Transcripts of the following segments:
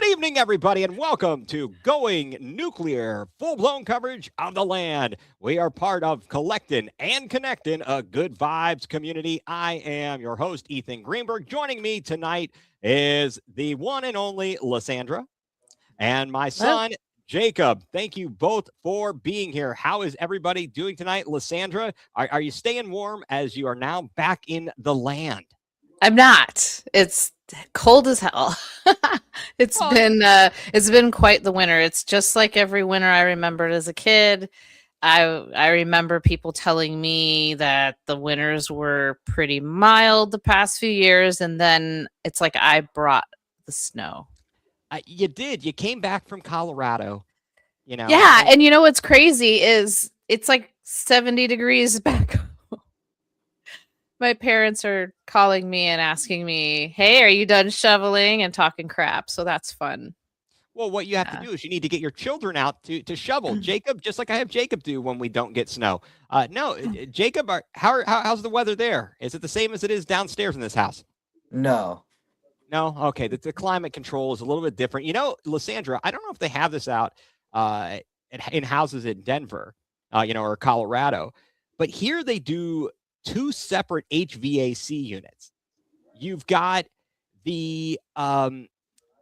Good evening, everybody, and welcome to Going nuCLEar, full-blown coverage of the land. We are part of collecting and connecting a good vibes community. I am your host, Ethan Greenberg. Joining me tonight is the one and only Lysandra and my Well, son, Jacob. Thank you both for being here. How is everybody doing tonight? Lysandra, are you staying warm as you are now back in the land? I'm not. It's cold as hell. Well, It's been quite the winter. It's just like every winter I remembered as a kid. I remember people telling me that the winters were pretty mild the past few years, and then it's like I brought the snow. you did. You came back from Colorado, Yeah, and and you know what's crazy is it's like 70 degrees back. My parents are calling me and asking me, "Hey, are you done shoveling?" and talking crap. So that's fun. well, what you have to Yeah. do is you need to get your children out to shovel. Jacob, just like I have Jacob do when we don't get snow. No, Jacob, how's the weather there? Is it the same as it is downstairs in this house? No. No, okay. The climate control is a little bit different. Lysandra, I don't know if they have this out uh, in houses in Denver, or Colorado, but here they do two separate HVAC units. You've got the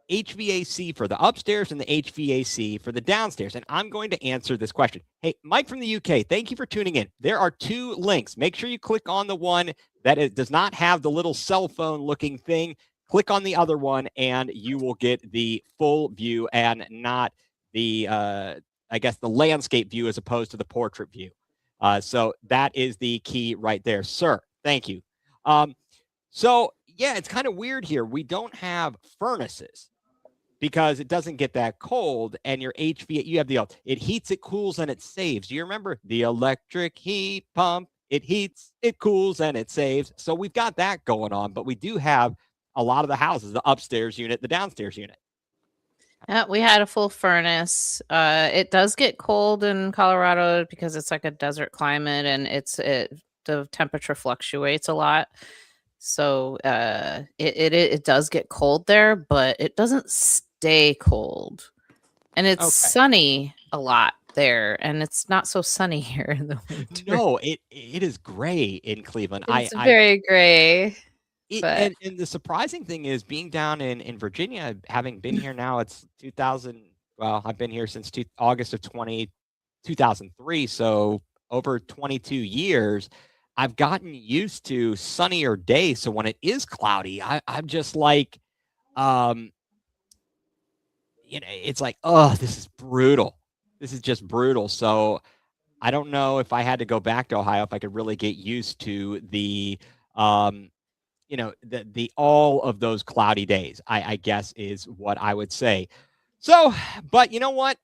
HVAC for the upstairs and the HVAC for the downstairs. And I'm going to answer this question. Hey, Mike from the UK, thank you for tuning in. There are two links. Make sure you click on the one that does not have the little cell phone looking thing. Click on the other one, and you will get the full view and not the, I guess, the landscape view as opposed to the portrait view. So that is the key right there, sir. Thank you. So, yeah, it's kind of weird here. We don't have furnaces because it doesn't get that cold, and your HV, you have it heats, it cools, and it saves. Do you remember the electric heat pump? It heats, it cools, and it saves. So we've got that going on, but we do have a lot of the houses, the upstairs unit, the downstairs unit. Yeah, we had a full furnace. It does get cold in Colorado because it's like a desert climate and the temperature fluctuates a lot. So it does get cold there, but it doesn't stay cold. And it's Okay. sunny a lot there, and it's not so sunny here in the winter. No, it is gray in Cleveland. It's very gray, but And the surprising thing is being down in Virginia, having been here now, it's 2000. Well, I've been here since August of 2003. So over 22 years, I've gotten used to sunnier days. So when it is cloudy, I'm just like, it's like, oh, this is brutal. This is just brutal. So I don't know if I had to go back to Ohio, if I could really get used to the, the all of those cloudy days, I guess is what I would say. So, but you know what?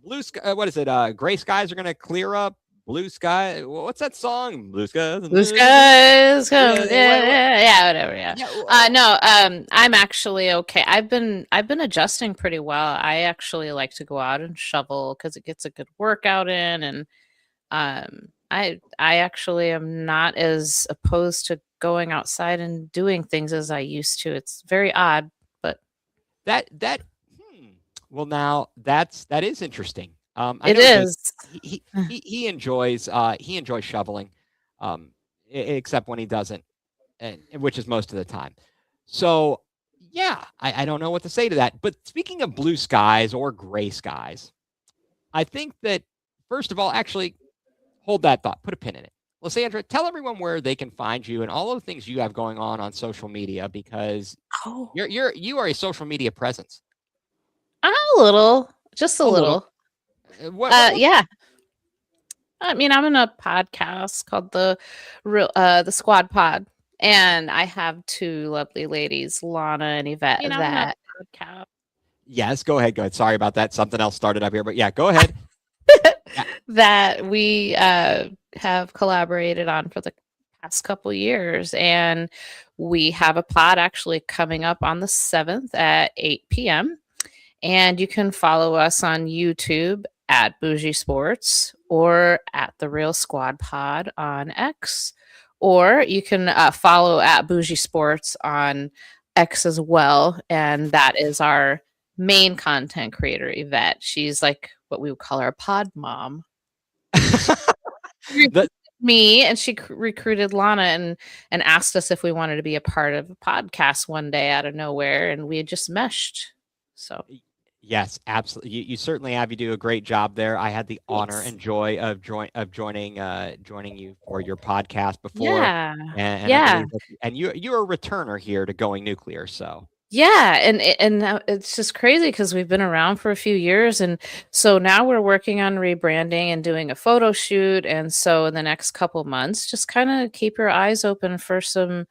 Blue sky, what is it? Gray skies are going to clear up. Blue sky. What's that song? Blue skies. blue skies come. Yeah, Yeah, whatever. Yeah. yeah. No. I'm actually okay. I've been adjusting pretty well. I actually like to go out and shovel because it gets a good workout in, and I actually am not as opposed to going outside and doing things as I used to. It's very odd, but That that. Well, now that is interesting. I it know Jake. is. He enjoys shoveling, except when he doesn't, and which is most of the time. So yeah, I don't know what to say to that. But speaking of blue skies or gray skies, I think that first of all, actually, hold that thought. Put a pin in it. Lysandra, tell everyone where they can find you and all of the things you have going on social media because Oh, you are a social media presence. a little, just a A little. little. What Yeah. I mean, I'm in a podcast called the Squad Pod, and I have two lovely ladies, Lana and Yvette. I'm in a That podcast Yes, go ahead. Go ahead. Sorry about that. Something else started up here, but yeah, go ahead. Yeah. that we have collaborated on for the past couple years, and we have a pod actually coming up on the 7th at 8 p.m. And you can follow us on YouTube at Bougie Sports or at the Real Squad Pod on X, or you can follow at Bougie Sports on X as well, and that is our main content creator, Yvette. She's like what we would call our pod mom. The, Me, and she recruited Lana and asked us if we wanted to be a part of a podcast one day out of nowhere, and we had just meshed. So yes, absolutely. You certainly have. You do a great job there. I had the honor thanks. and joy of joining you for your podcast before, Yeah. and I Yeah. believe that, and you're a returner here to Going nuCLEar. So Yeah, and now it's just crazy because we've been around for a few years, and so now we're working on rebranding and doing a photo shoot, and so in the next couple months, just kind of keep your eyes open for some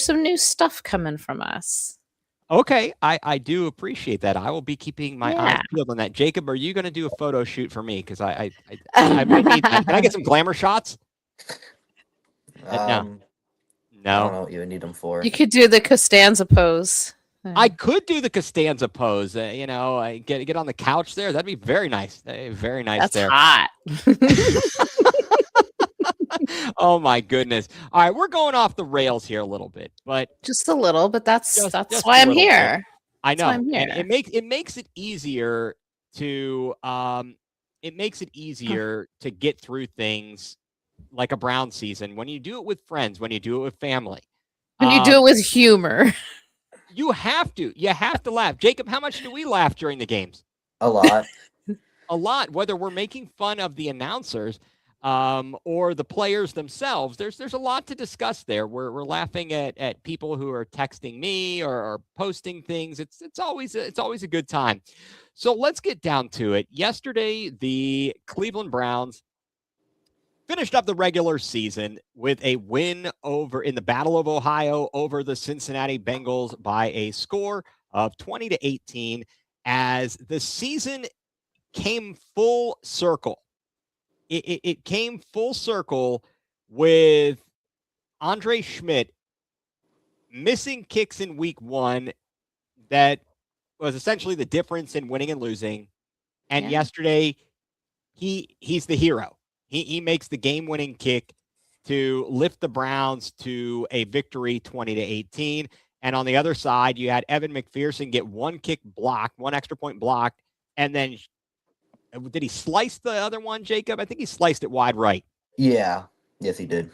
new stuff coming from us. okay, I do appreciate that. I will be keeping my eyes Yeah. peeled on that. Jacob, are you going to do a photo shoot for me? Because I might need that. Can I get some glamour shots? No, I don't no. know what you would need them for. You could do the Costanza pose. I could do the Costanza pose. I get on the couch there. That'd be very nice. Very nice. That's there. hot. Oh my goodness! All right, we're going off the rails here a little bit, but Just a little, but that's just why a I'm little bit. here. I That's why know, I'm and here. it makes it easier to to get through things like a Brown season when you do it with friends, when you do it with family. When you do it with humor. You have to laugh. Jacob, how much do we laugh during the games? A lot. A lot, whether we're making fun of the announcers or the players themselves. There's a lot to discuss there. We're laughing at people who are texting me or posting things. It's always a good time. So let's get down to it. Yesterday, the Cleveland Browns finished up the regular season with a win in the Battle of Ohio over the Cincinnati Bengals by a score of 20-18 as the season came full circle. It came full circle with Andre Schmidt missing kicks in week 1 that was essentially the difference in winning and losing. And yesterday, he's the hero. He makes the game-winning kick to lift the Browns to a victory 20-18. And on the other side, you had Evan McPherson get one kick blocked, one extra point blocked, and then did he slice the other one, Jacob? I think he sliced it wide right. Yeah. Yes, he did.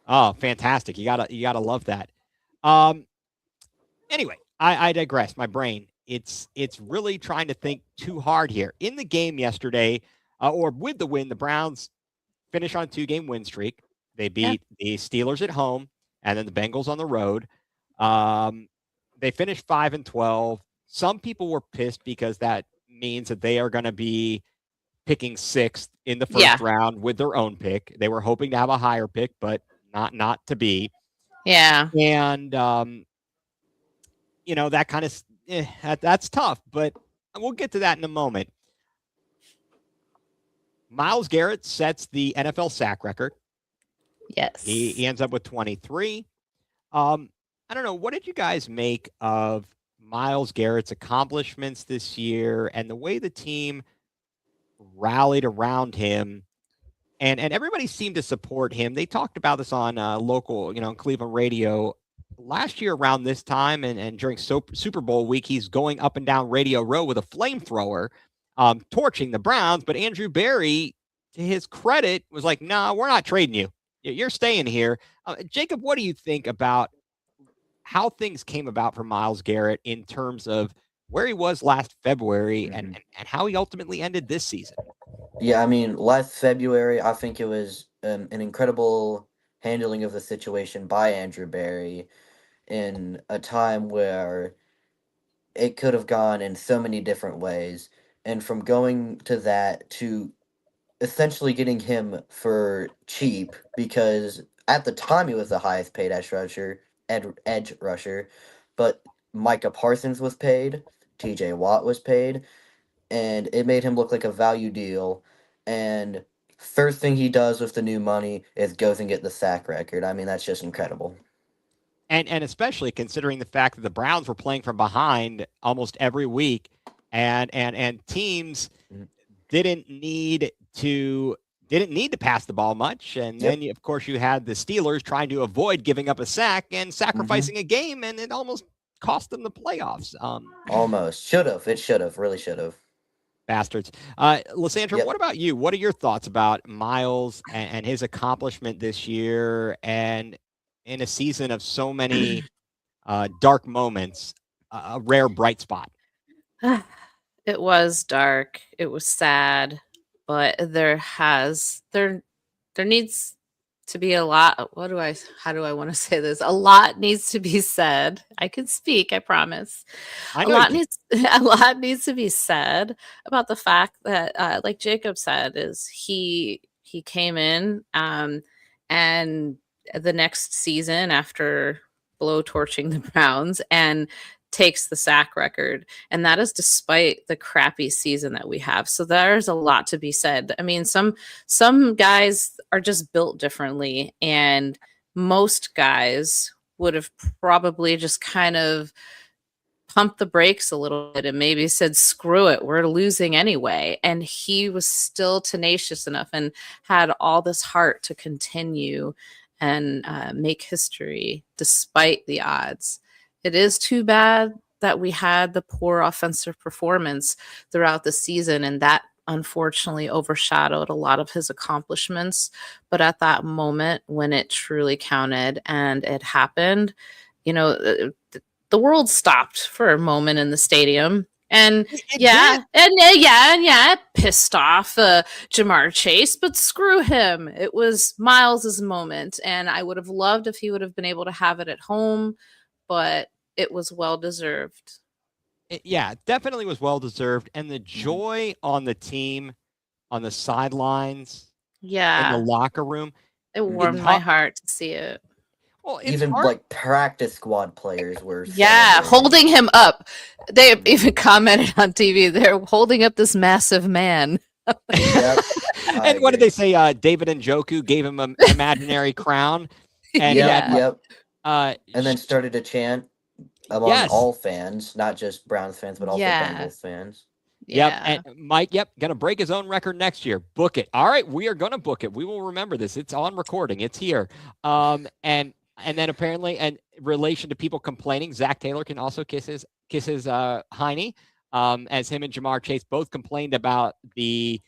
Oh, fantastic. You gotta love that. Anyway, I digress. My brain, it's really trying to think too hard here. In the game yesterday, or with the win, the Browns finish on a 2-game win streak. They beat the Steelers at home and then the Bengals on the road. They finished 5-12. Some people were pissed because that means that they are going to be picking 6th in the first round with their own pick. They were hoping to have a higher pick, but not to be. Yeah. And that kind of that's tough, but we'll get to that in a moment. Myles Garrett sets the NFL sack record. Yes. He ends up with 23. I don't know. What did you guys make of Myles Garrett's accomplishments this year and the way the team rallied around him? And everybody seemed to support him. They talked about this on local, Cleveland radio last year around this time. And during Super Bowl week, he's going up and down Radio Row with a flamethrower, torching the Browns. But Andrew Berry, to his credit, was like, "No, we're not trading you. You're staying here." Jacob, what do you think about how things came about for Myles Garrett in terms of where he was last February and how he ultimately ended this season? Yeah, I mean, last February, I think it was an incredible handling of the situation by Andrew Berry in a time where it could have gone in so many different ways. And from going to that to essentially getting him for cheap, because at the time he was the highest paid edge rusher, but Micah Parsons was paid, TJ Watt was paid, and it made him look like a value deal. And first thing he does with the new money is goes and get the sack record. I mean, that's just incredible. And especially considering the fact that the Browns were playing from behind almost every week, and teams didn't need to pass the ball much. And then, of course, you had the Steelers trying to avoid giving up a sack and sacrificing a game, and it almost cost them the playoffs. Almost. Should have. It should have. Really should have. Bastards. Lysandra, Yep. what about you? What are your thoughts about Miles and his accomplishment this year, and in a season of so many dark moments, a rare bright spot? It was dark. It was sad, but there needs to be a lot. How do I want to say this? A lot needs to be said. I can speak, I promise. I A know lot you can. a lot needs to be said about the fact that, like Jacob said, is he came in, and the next season after blow torching the Browns and takes the sack record, and that is despite the crappy season that we have. So there's a lot to be said. I mean, some guys are just built differently, and most guys would have probably just kind of pumped the brakes a little bit and maybe said, screw it, we're losing anyway. And he was still tenacious enough and had all this heart to continue and make history despite the odds. It is too bad that we had the poor offensive performance throughout the season, and that unfortunately overshadowed a lot of his accomplishments. But at that moment when it truly counted and it happened, the world stopped for a moment in the stadium. And it pissed off Jamar Chase, but screw him. It was Miles's moment, and I would have loved if he would have been able to have it at home, but it was well deserved. Yeah, definitely was well deserved, and the joy on the team, on the sidelines, in the locker room, it warmed my heart to see it. Well, even like practice squad players were holding him up. They even commented on TV. They're holding up this massive man. Yep, and what did they say? David Njoku gave him an imaginary crown. And and then started to chant among all fans, not just Browns fans, but also Bengals fans. Yep. And Mike, gonna break his own record next year. Book it. All right, we are gonna book it. We will remember this. It's on recording. It's here. And then apparently, in relation to people complaining, Zach Taylor can also kiss his hiney, as him and Jamar Chase both complained about the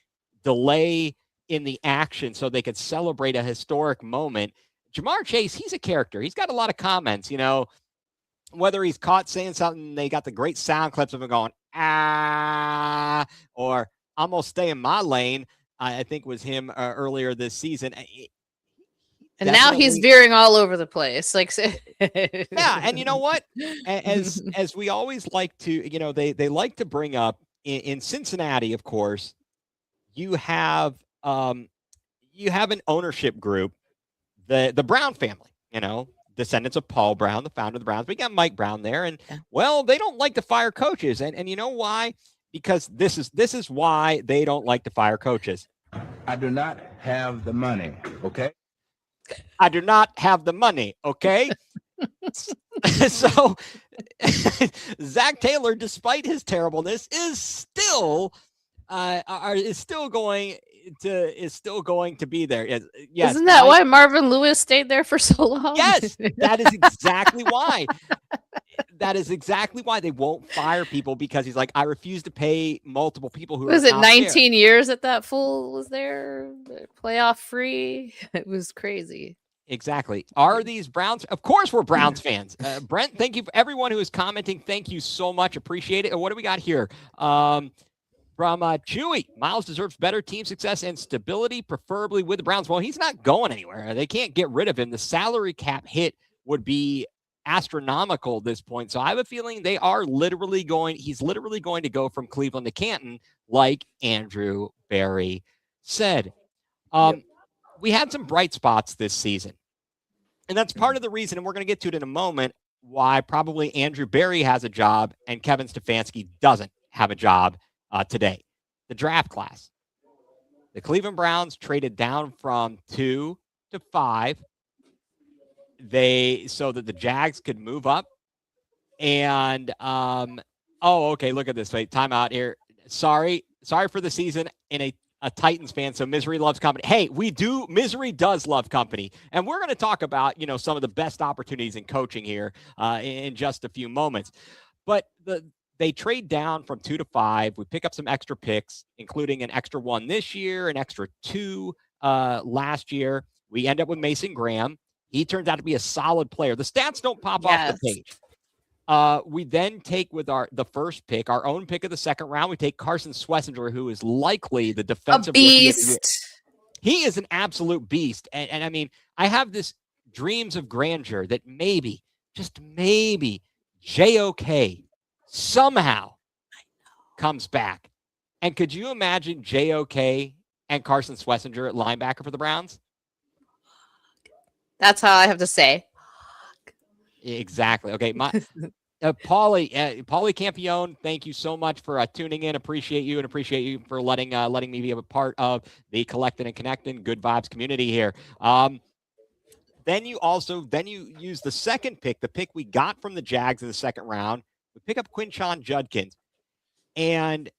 delay in the action so they could celebrate a historic moment. Jamar Chase, he's a character. He's got a lot of comments, whether he's caught saying something, they got the great sound clips of him going, or I'm going to stay in my lane, I think was him earlier this season. And now he's veering all over the place. And you know what? As we always like to, they like to bring up in Cincinnati, of course, you have an ownership group, the Brown family, descendants of Paul Brown, the founder of the Browns. We got Mike Brown there, and they don't like to fire coaches, and you know why? Because this is why they don't like to fire coaches. I do not have the money. Okay. I do not have the money. Okay. So Zach Taylor, despite his terribleness, is still going to be there. Yes. Isn't that why Marvin Lewis stayed there for so long? Yes, that is exactly why. That is exactly why they won't fire people, because he's like, I refuse to pay multiple people who was it 19 years that fool was there, playoff free. It was crazy. Exactly. Are these Browns? Of course, we're Browns fans. Brent, thank you for everyone who is commenting. Thank you so much. Appreciate it. And what do we got here? From Chewy, Miles deserves better team success and stability, preferably with the Browns. Well, he's not going anywhere. They can't get rid of him. The salary cap hit would be astronomical at this point. So I have a feeling he's literally going to go from Cleveland to Canton, like Andrew Berry said. We had some bright spots this season, and that's part of the reason, and we're going to get to it in a moment, why probably Andrew Berry has a job and Kevin Stefanski doesn't have a job today. The draft class. The Cleveland Browns traded down from 2 to 5 so that the Jags could move up. And okay, look at this. Wait, timeout here. Sorry for the season. In a Titans fan, so misery loves company. Hey, misery does love company. And we're going to talk about, some of the best opportunities in coaching here in just a few moments. But they trade down from 2 to 5. We pick up some extra picks, including an extra 1 this year, an extra 2 last year. We end up with Mason Graham. He turns out to be a solid player. The stats don't pop off the page. We then take with the first pick, our own pick of the second round. We take Carson Schlesinger, who is likely the defensive rookie of the year. He is an absolute beast. And I mean, I have this dreams of grandeur that maybe, just maybe, JOK somehow comes back. And could you imagine JOK and Carson Schlesinger at linebacker for the Browns? That's how I have to say. Exactly. Okay. Paulie Campione, thank you so much for tuning in. Appreciate you for letting me be a part of the Collecting and Connecting Good Vibes community here. Then you use the second pick, the pick we got from the Jags in the second round. We pick up Quinshon Judkins, and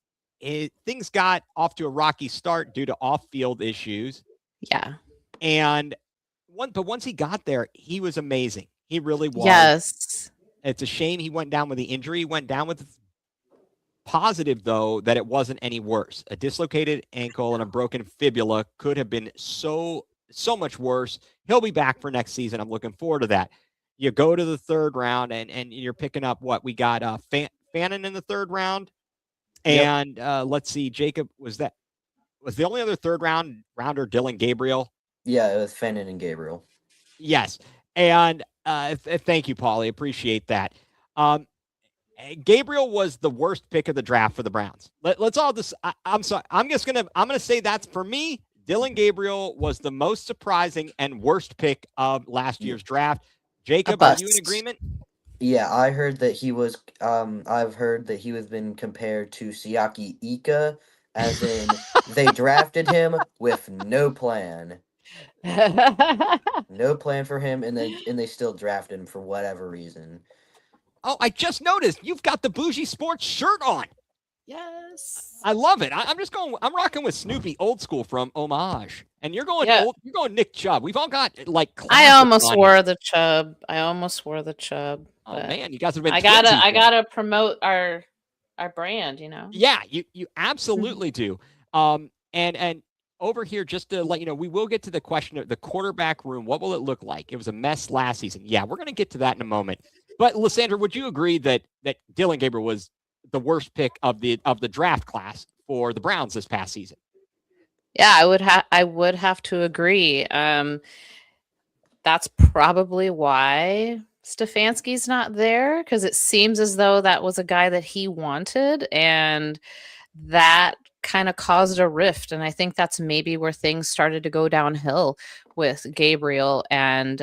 things got off to a rocky start due to off-field issues. Yeah. And once he got there, he was amazing. He really was. Yes. It's a shame he went down with the injury. He went down with positive, though, that it wasn't any worse. A dislocated ankle and a broken fibula could have been so much worse. He'll be back for next season. I'm looking forward to that. You go to the third round, and you're picking up what? We got Fannin in the third round. And let's see, Jacob, was the only other third rounder Dylan Gabriel? Yeah, it was Fannin and Gabriel. Yes. And thank you, Paulie. Appreciate that. Gabriel was the worst pick of the draft for the Browns. Let's all just. I'm sorry. I'm gonna say that's for me. Dylan Gabriel was the most surprising and worst pick of last year's draft. Jacob, are you in agreement? Yeah, I heard that he was. I've heard that he was been compared to Siaki Ika, as in they drafted him with no plan. No plan for him, and they still drafted him for whatever reason. Oh, I just noticed you've got the Bougie Sports shirt on. Yes, I love it. I'm rocking with Snoopy old school from Homage, and you're going You're going Nick Chubb. We've all got like. I almost wore the Chubb. Oh man, you guys have been. I gotta promote our brand. Yeah, you absolutely do. And over here, just to let you know, we will get to the question of the quarterback room. What will it look like? It was a mess last season. Yeah, we're going to get to that in a moment. But Lysandra, would you agree that Dylan Gabriel was the worst pick of the draft class for the Browns this past season? Yeah, I would have to agree. That's probably why Stefanski's not there, because it seems as though that was a guy that he wanted, and that kind of caused a rift. And I think that's maybe where things started to go downhill with Gabriel and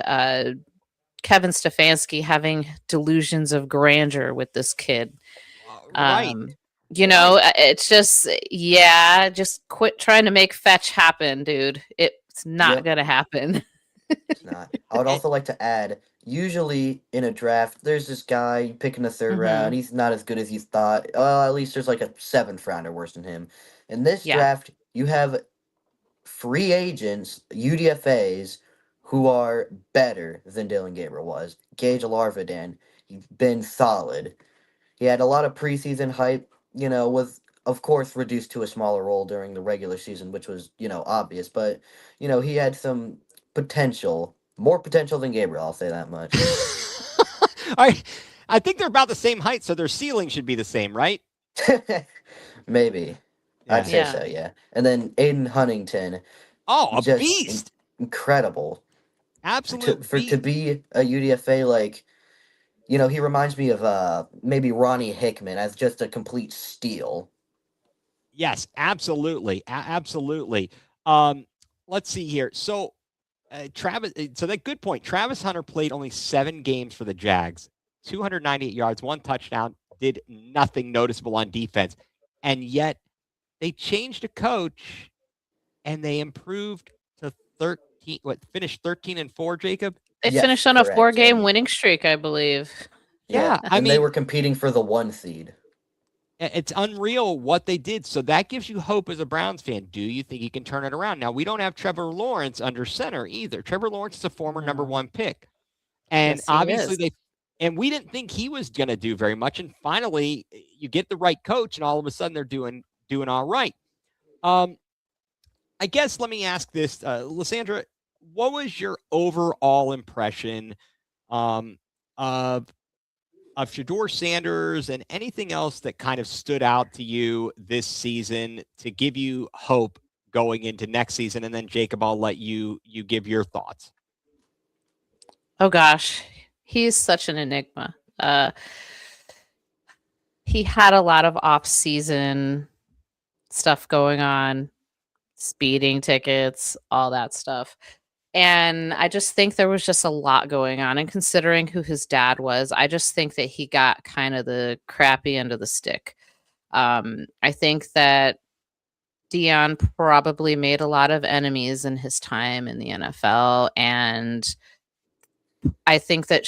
Kevin Stefanski having delusions of grandeur with this kid. Right. It's just, just quit trying to make fetch happen, dude. It's not going to happen. It's not. I would also like to add, usually in a draft, there's this guy you pick in the third round. He's not as good as you thought. At least there's like a 7th rounder worse than him. In this draft, you have free agents, UDFAs, who are better than Dylan Gabriel was. Gage Alarvadan, he's been solid. He had a lot of preseason hype, was, of course, reduced to a smaller role during the regular season, which was, obvious. But, he had some potential, more potential than Gabriel, I'll say that much. I think they're about the same height, so their ceiling should be the same, right? Maybe. Yeah. I'd say so, yeah. And then Aiden Huntington. Oh, a beast. Incredible. Absolute to be a UDFA, like, he reminds me of maybe Ronnie Hickman as just a complete steal. Yes, absolutely. Absolutely. Let's see here. So, Travis, that good point. Travis Hunter played only 7 games for the Jags, 298 yards, 1 touchdown, did nothing noticeable on defense. And yet they changed a coach and they improved to 13, finished 13-4, Jacob? They finished on a 4-game winning streak, I believe. Yeah. And they were competing for the 1 seed. It's unreal what they did. So that gives you hope as a Browns fan. Do you think he can turn it around? Now, we don't have Trevor Lawrence under center either. Trevor Lawrence is a former number No. 1 pick. And Yes, he obviously is. and we didn't think he was going to do very much. And finally, you get the right coach, and all of a sudden they're doing all right. I guess let me ask this, Lysandra, what was your overall impression of Shedeur Sanders and anything else that kind of stood out to you this season to give you hope going into next season? And then Jacob, I'll let you give your thoughts. Oh gosh, he's such an enigma. He had a lot of off-season stuff going on, speeding tickets, all that stuff. And I just think there was just a lot going on. And considering who his dad was, I just think that he got kind of the crappy end of the stick. I think that Dion probably made a lot of enemies in his time in the NFL. And I think that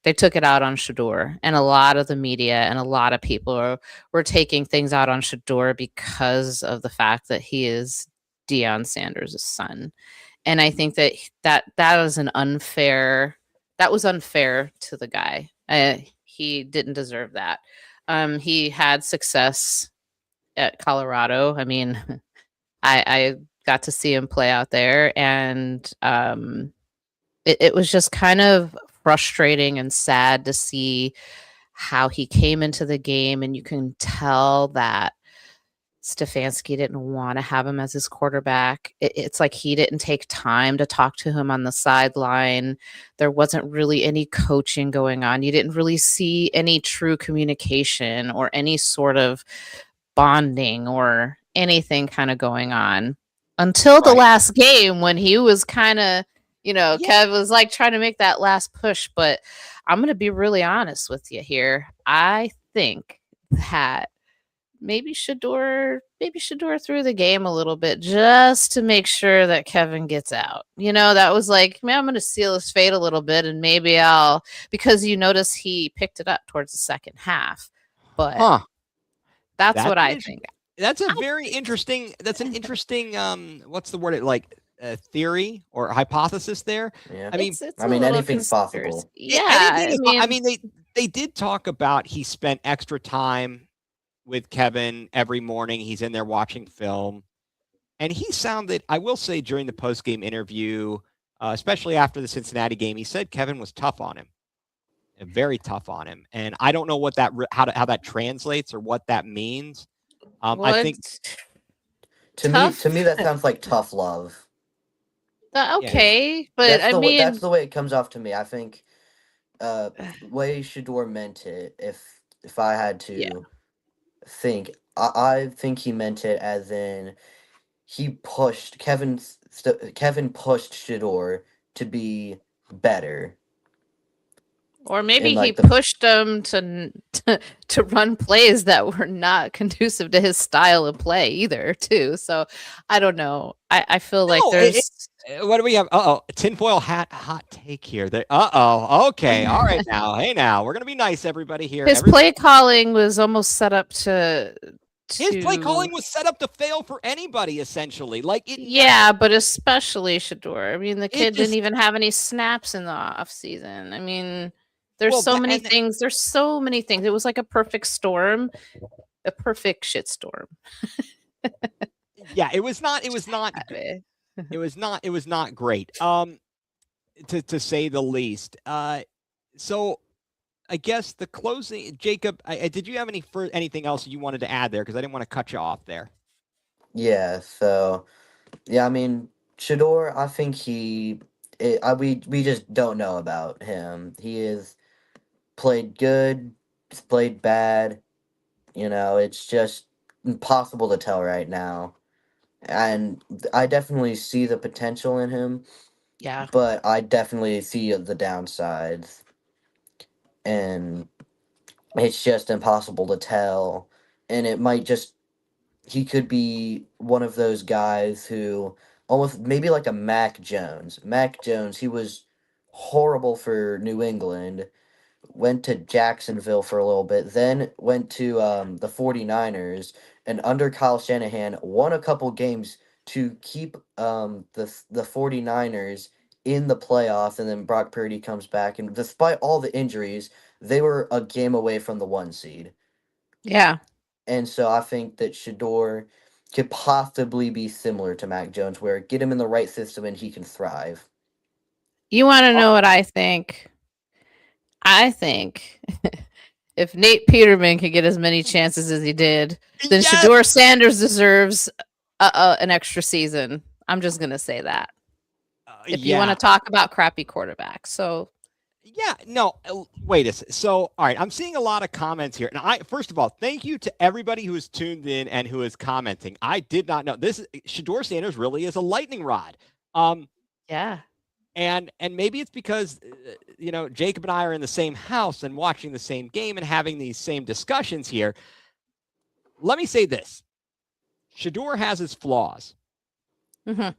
they took it out on Shedeur, and a lot of the media and a lot of people were taking things out on Shedeur because of the fact that he is Deion Sanders' son. And I think that was unfair to the guy. He didn't deserve that. He had success at Colorado. I mean, I got to see him play out there, and it was just kind of frustrating and sad to see how he came into the game, and you can tell that Stefanski didn't want to have him as his quarterback. It's like he didn't take time to talk to him on the sideline. There wasn't really any coaching going on. You didn't really see any true communication or any sort of bonding or anything kind of going on until the last game, when he was kind of, Kev was like trying to make that last push. But I'm going to be really honest with you here. I think that maybe Shedeur threw the game a little bit just to make sure that Kevin gets out. That was like, man, I'm going to seal his fate a little bit, and maybe because you notice he picked it up towards the second half. But that's what I think. That's a very interesting. That's an interesting. What's the word? Theory or hypothesis there. Yeah. I mean, anything's possible. Yeah. They did talk about he spent extra time with Kevin every morning. He's in there watching film, and he sounded, I will say, during the post-game interview, especially after the Cincinnati game, he said Kevin was tough on him, very tough on him. And I don't know what how that translates or what that means. I think to me that sounds like tough love. Okay, but that's the way it comes off to me. I think the way Shedeur meant it, if I had to think, I think he meant it as in he pushed Kevin pushed Shedeur to be better. Or maybe he pushed him to run plays that were not conducive to his style of play either, too. So I don't know. I feel like there's. What do we have? Tinfoil hat hot take here. Okay. All right now. Hey, now we're gonna be nice, everybody here. His play calling was almost set up to. His play calling was set up to fail for anybody, essentially. But especially Shedeur. I mean, the kid didn't even have any snaps in the off season. I mean. There's so many things. There's so many things. It was like a perfect storm, a perfect shit storm. Yeah, it was not. It was not great. To say the least. So, I guess the closing, Jacob. Did you have anything else you wanted to add there? Because I didn't want to cut you off there. Yeah. So, I mean, Shedeur, I think we just don't know about him. He is played good, played bad. It's just impossible to tell right now. And I definitely see the potential in him. Yeah. But I definitely see the downsides. And it's just impossible to tell. And it might he could be one of those guys who almost maybe like a Mac Jones. Mac Jones, he was horrible for New England went to Jacksonville for a little bit, then went to the 49ers, and under Kyle Shanahan won a couple games to keep the 49ers in the playoffs, and then Brock Purdy comes back, and despite all the injuries, they were a game away from the 1 seed. Yeah. And so I think that Shador could possibly be similar to Mac Jones, where get him in the right system and he can thrive. You want to know what I think? I think if Nate Peterman could get as many chances as he did, then Yes! Shador Sanders deserves an extra season. I'm just going to say that. If you want to talk about crappy quarterbacks. So yeah, no, wait a second. So, all right, I'm seeing a lot of comments here. And first of all, thank you to everybody who is tuned in and who is commenting. I did not know this. Shador Sanders really is a lightning rod. Yeah. And maybe it's because, Jacob and I are in the same house and watching the same game and having these same discussions here. Let me say this. Shador has his flaws. Mm-hmm.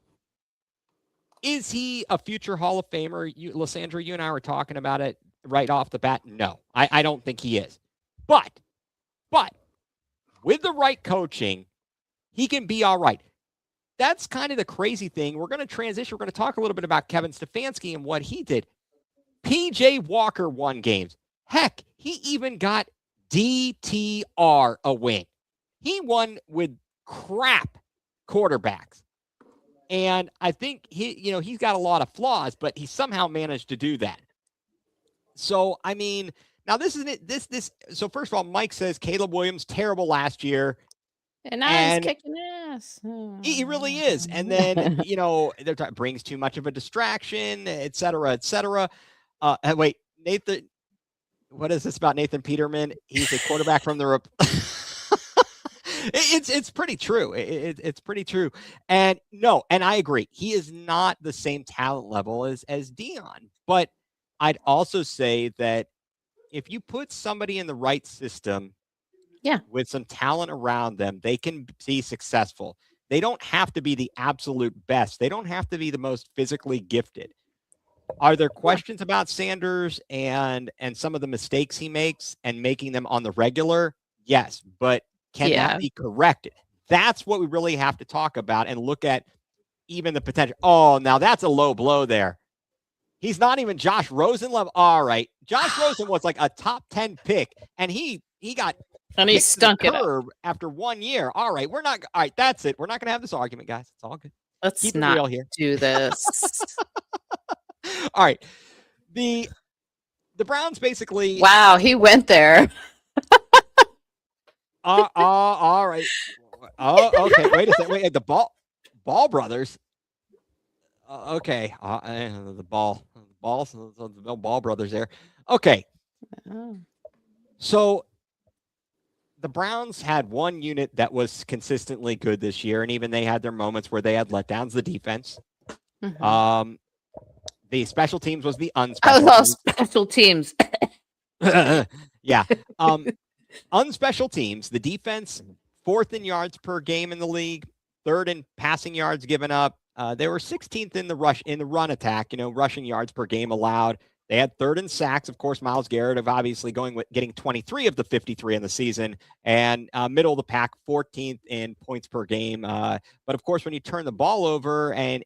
Is he a future Hall of Famer? Lysandra, you and I were talking about it right off the bat. No, I don't think he is. But with the right coaching, he can be all right. That's kind of the crazy thing. We're going to transition. We're going to talk a little bit about Kevin Stefanski and what he did. P.J. Walker won games. Heck, he even got DTR a win. He won with crap quarterbacks. And I think he's got a lot of flaws, but he somehow managed to do that. So, I mean, now this isn't it. So first of all, Mike says Caleb Williams, terrible last year. And now he's kicking ass. He really is. And then, brings too much of a distraction, et cetera, et cetera. Wait, Nathan, what is this about Nathan Peterman? He's a quarterback from the It's pretty true. It's pretty true. And I agree. He is not the same talent level as Deion. But I'd also say that if you put somebody in the right system, with some talent around them, they can be successful. They don't have to be the absolute best. They don't have to be the most physically gifted. Are there questions about Sanders and some of the mistakes he makes and making them on the regular? Yes, but can that be corrected? That's what we really have to talk about and look at even the potential. Oh, now that's a low blow there. He's not even Josh Rosen level. All right. Josh Rosen was like a top 10 pick, and he got and he stunk it up after 1 year. All right. All right. That's it. We're not going to have this argument, guys. It's all good. Let's keep it real here. Do this. All right. The Browns basically. Wow. He went there. All right. Oh, okay. Wait a second. Wait, the Ball brothers. Okay. The Ball brothers there. Okay. Oh. So the Browns had one unit that was consistently good this year, and even they had their moments where they had letdowns. The defense. Mm-hmm. The special teams was the special teams. Yeah. Unspecial teams. The defense, 4th in yards per game in the league, 3rd in passing yards given up. They were 16th in the run attack, rushing yards per game allowed. They had 3rd in sacks. Of course, Myles Garrett of obviously getting 23 of the 53 in the season, and middle of the pack, 14th in points per game. But of course, when you turn the ball over and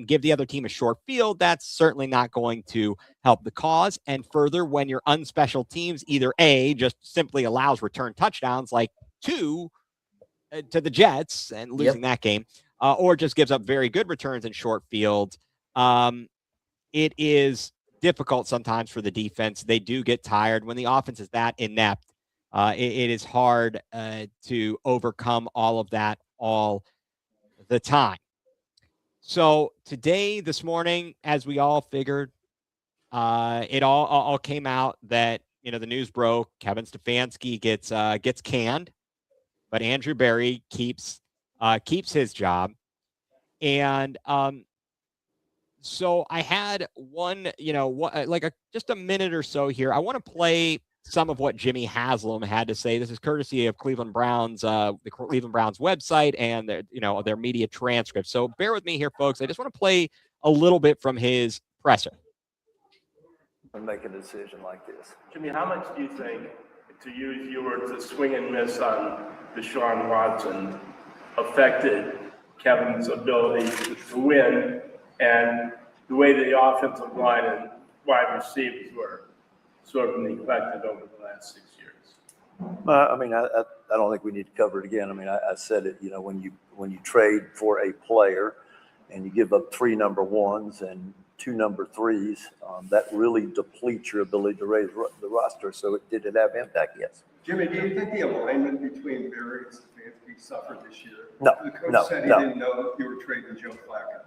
give the other team a short field, that's certainly not going to help the cause. And further, when your unspecial teams either A, just simply allows return touchdowns like 2 to the Jets and losing that game, or just gives up very good returns in short field, it is difficult sometimes for the defense. They do get tired. When the offense is that inept, it is hard to overcome all of that all the time. So this morning, as we all figured, it all came out that, the news broke. Kevin Stefanski gets canned, but Andrew Berry keeps his job. And so I had one, just a minute or so here. I want to play some of what Jimmy Haslam had to say. This is courtesy of Cleveland Browns, the Cleveland Browns website and their media transcript. So bear with me here, folks. I just want to play a little bit from his presser. and make a decision like this. Jimmy, how much do you think, to use you were to swing and miss on Deshaun Watson, affected Kevin's ability to win and the way the offensive line and wide receivers were sort of neglected over the last 6 years? I mean, I don't think we need to cover it again. I mean, I said it, you know, when you trade for a player and you give up 3 number ones and 2 number threes, that really depletes your ability to raise the roster. So did it have impact? Yes. Jimmy, do you think the alignment between Barry and Stefanski suffered this year? No, The coach said he didn't know you were trading Joe Flacco.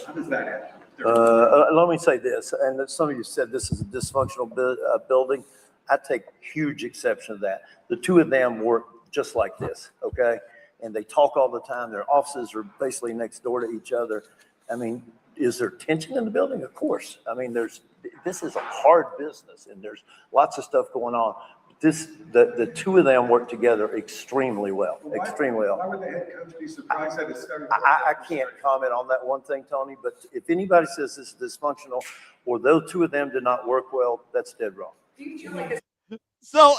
How does that happen? Let me say this, and some of you said this is a dysfunctional building. I take huge exception to that. The 2 of them work just like this, okay? And they talk all the time. Their offices are basically next door to each other. I mean, is there tension in the building? Of course. I mean, this is a hard business, and there's lots of stuff going on. The 2 of them work together extremely well, extremely well. Why would the head coach be surprised that his starting? I can't comment on that one thing, Tony, but if anybody says this is dysfunctional or those 2 of them did not work well, that's dead wrong. So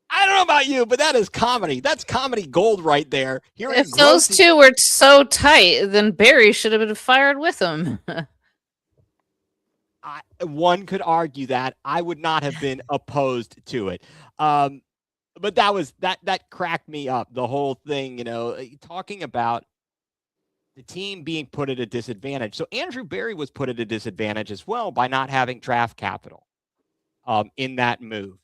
I don't know about you, but that is comedy. That's comedy gold right there. If those 2 were so tight, then Barry should have been fired with them. One could argue that. I would not have been opposed to it. But that cracked me up, the whole thing, you know, talking about the team being put at a disadvantage. So Andrew Barry was put at a disadvantage as well by not having draft capital in that move.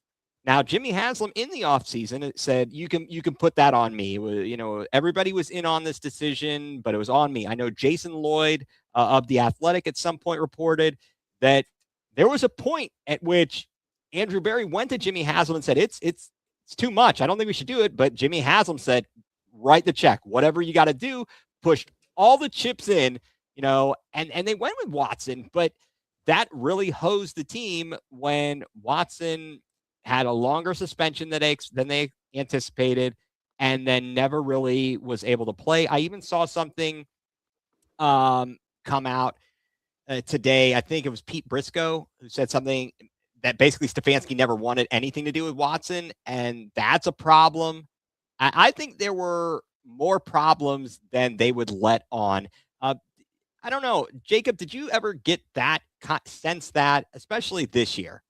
Now, Jimmy Haslam in the offseason said, you can put that on me. You know, everybody was in on this decision, but it was on me. I know Jason Lloyd of The Athletic at some point reported that there was a point at which Andrew Barry went to Jimmy Haslam and said, it's too much. I don't think we should do it. But Jimmy Haslam said, write the check, whatever you got to do, pushed all the chips in, you know, and they went with Watson. But that really hosed the team when Watson had a longer suspension than they anticipated and then never really was able to play. I even saw something come out today. I think it was Pete Briscoe who said something that basically Stefanski never wanted anything to do with Watson, and that's a problem. I think there were more problems than they would let on. I don't know. Jacob, did you ever get that sense that, especially this year,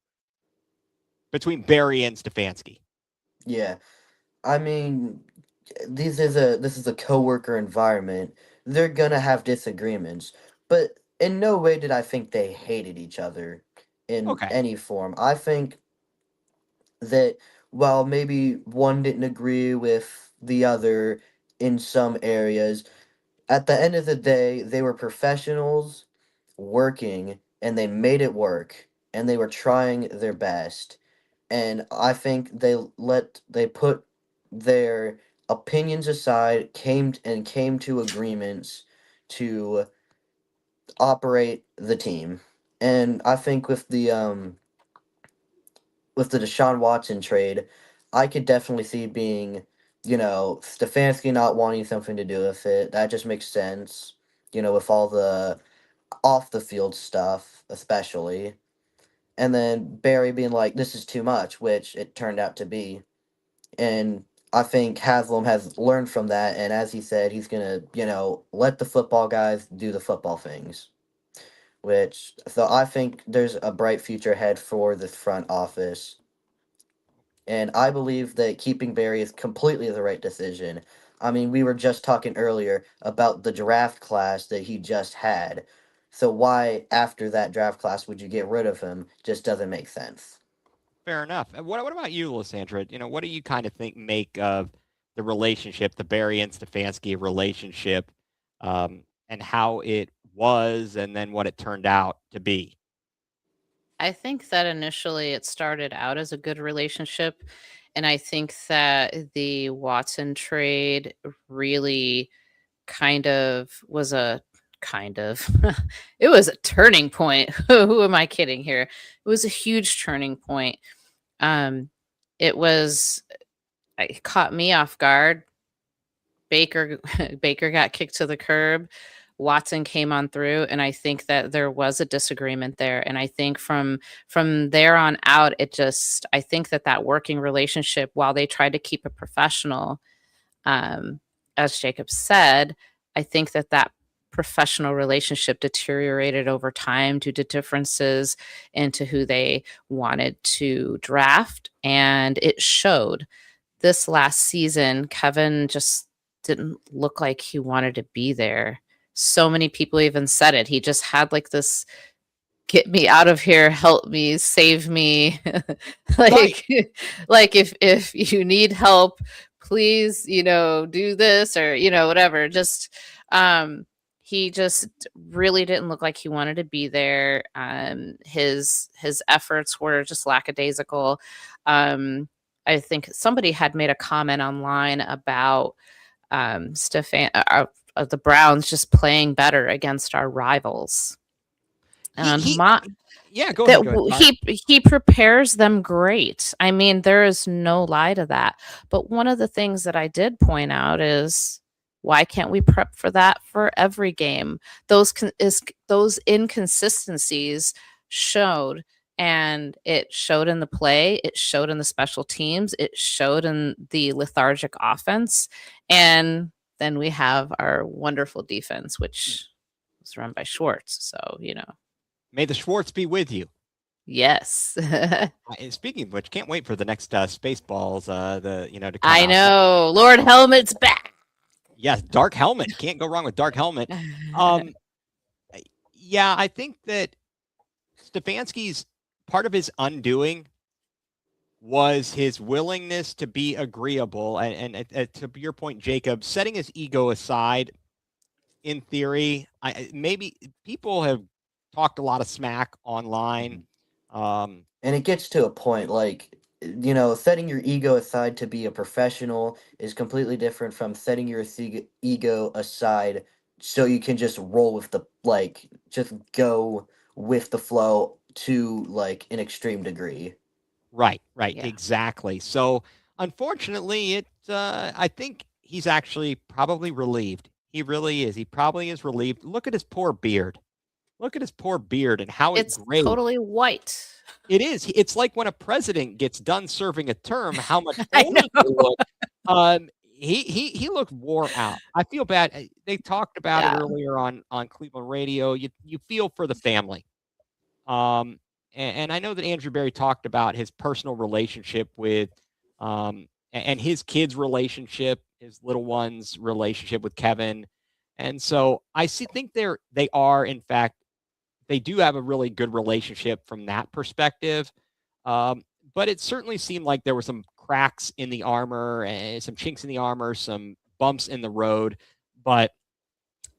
between Barry and Stefanski? Yeah. I mean, this is a coworker environment. They're gonna have disagreements, but in no way did I think they hated each other in any form. I think that while maybe one didn't agree with the other in some areas, at the end of the day, they were professionals working and they made it work and they were trying their best. And I think they put their opinions aside, came to agreements to operate the team. And I think with the Deshaun Watson trade, I could definitely see being, you know, Stefanski not wanting something to do with it. That just makes sense, you know, with all the off the field stuff, especially. And then Barry being like, this is too much, which it turned out to be. And I think Haslam has learned from that. And as he said, he's going to, you know, let the football guys do the football things. So I think there's a bright future ahead for the front office. And I believe that keeping Barry is completely the right decision. I mean, we were just talking earlier about the draft class that he just had. So why, after that draft class, would you get rid of him? Just doesn't make sense. Fair enough. And what about you, Lysandra? You know, what do you kind of make of the relationship, the Barry and Stefanski relationship, and how it was, and then what it turned out to be? I think that initially it started out as a good relationship. And I think that the Watson trade really was a it was a turning point. Who am I kidding here? It was a huge turning point. It caught me off guard. Baker got kicked to the curb. Watson came on through, and I think that there was a disagreement there. And I think from there on out, I think that working relationship, while they tried to keep it professional, as Jacob said, I think that professional relationship deteriorated over time due to differences into who they wanted to draft, and it showed. This last season, Kevin just didn't look like he wanted to be there. So many people even said it. He just had like this get me out of here, help me, save me. Right. like if you need help, please, do this or, whatever. Just he just really didn't look like he wanted to be there. His efforts were just lackadaisical. I think somebody had made a comment online about the Browns just playing better against our rivals. And yeah, go ahead. he prepares them great. I mean, there is no lie to that. But one of the things that I did point out is, why can't we prep for that for every game? Those inconsistencies showed, and it showed in the play, it showed in the special teams, it showed in the lethargic offense, and then we have our wonderful defense, which was run by Schwartz. So, May the Schwartz be with you. Yes. And speaking of which, can't wait for the next Spaceballs. To come I out. know. Lord Helmet's back. Yes, Dark Helmet. Can't go wrong with Dark Helmet. Yeah, I think that Stefanski's part of his undoing was his willingness to be agreeable. And to your point, Jacob, setting his ego aside, in theory, maybe people have talked a lot of smack online. And it gets to a point, like, setting your ego aside to be a professional is completely different from setting your ego aside so you can just roll with just go with the flow to, an extreme degree. Right, Yeah. exactly. So, unfortunately, I think he's actually probably relieved. He really is. He probably is relieved. Look at his poor beard. And how It's gray. totally white. It is. It's like when a president gets done serving a term, how much I older they look. He looked wore out. I feel bad. They talked about it earlier on Cleveland radio. You feel for the family. And I know that Andrew Berry talked about his personal relationship with, and his kids' relationship, his little one's relationship with Kevin. And so I think they are, in fact, they do have a really good relationship from that perspective. But it certainly seemed like there were some cracks in the armor, and some chinks in the armor, some bumps in the road. But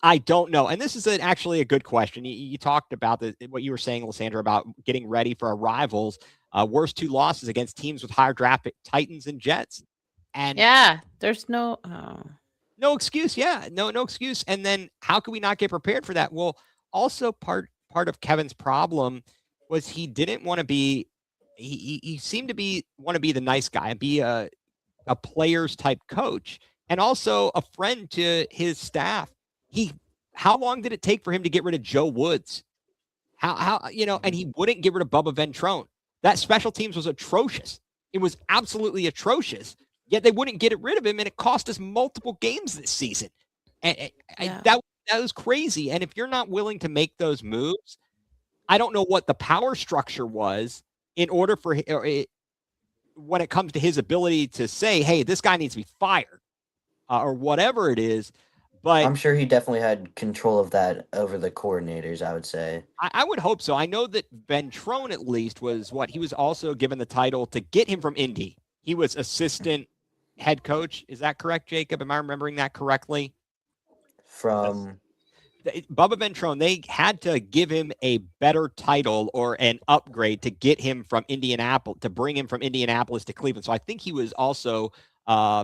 I don't know. And this is actually a good question. You talked about what you were saying, Lysandra, about getting ready for our rivals. Worst two losses against teams with higher draft pick, Titans and Jets. And there's no excuse. Yeah, no excuse. And then how could we not get prepared for that? Well, also part of Kevin's problem was he didn't want to be. He seemed to want to be the nice guy and be a players type coach, and also a friend to his staff. How long did it take for him to get rid of Joe Woods? And he wouldn't get rid of Bubba Ventrone. That special teams was atrocious. It was absolutely atrocious. Yet they wouldn't get rid of him, and it cost us multiple games this season. And that was crazy. And if you're not willing to make those moves, I don't know what the power structure was in order for when it comes to his ability to say, "Hey, this guy needs to be fired," or whatever it is. But I'm sure he definitely had control of that over the coordinators, I would say. I would hope so. I know that Ventrone, at least, he was also given the title to get him from Indy. He was assistant head coach. Is that correct, Jacob? Am I remembering that correctly? From Bubba Ventrone, they had to give him a better title or an upgrade to get him from Indianapolis, to bring him from Indianapolis to Cleveland. So I think he was also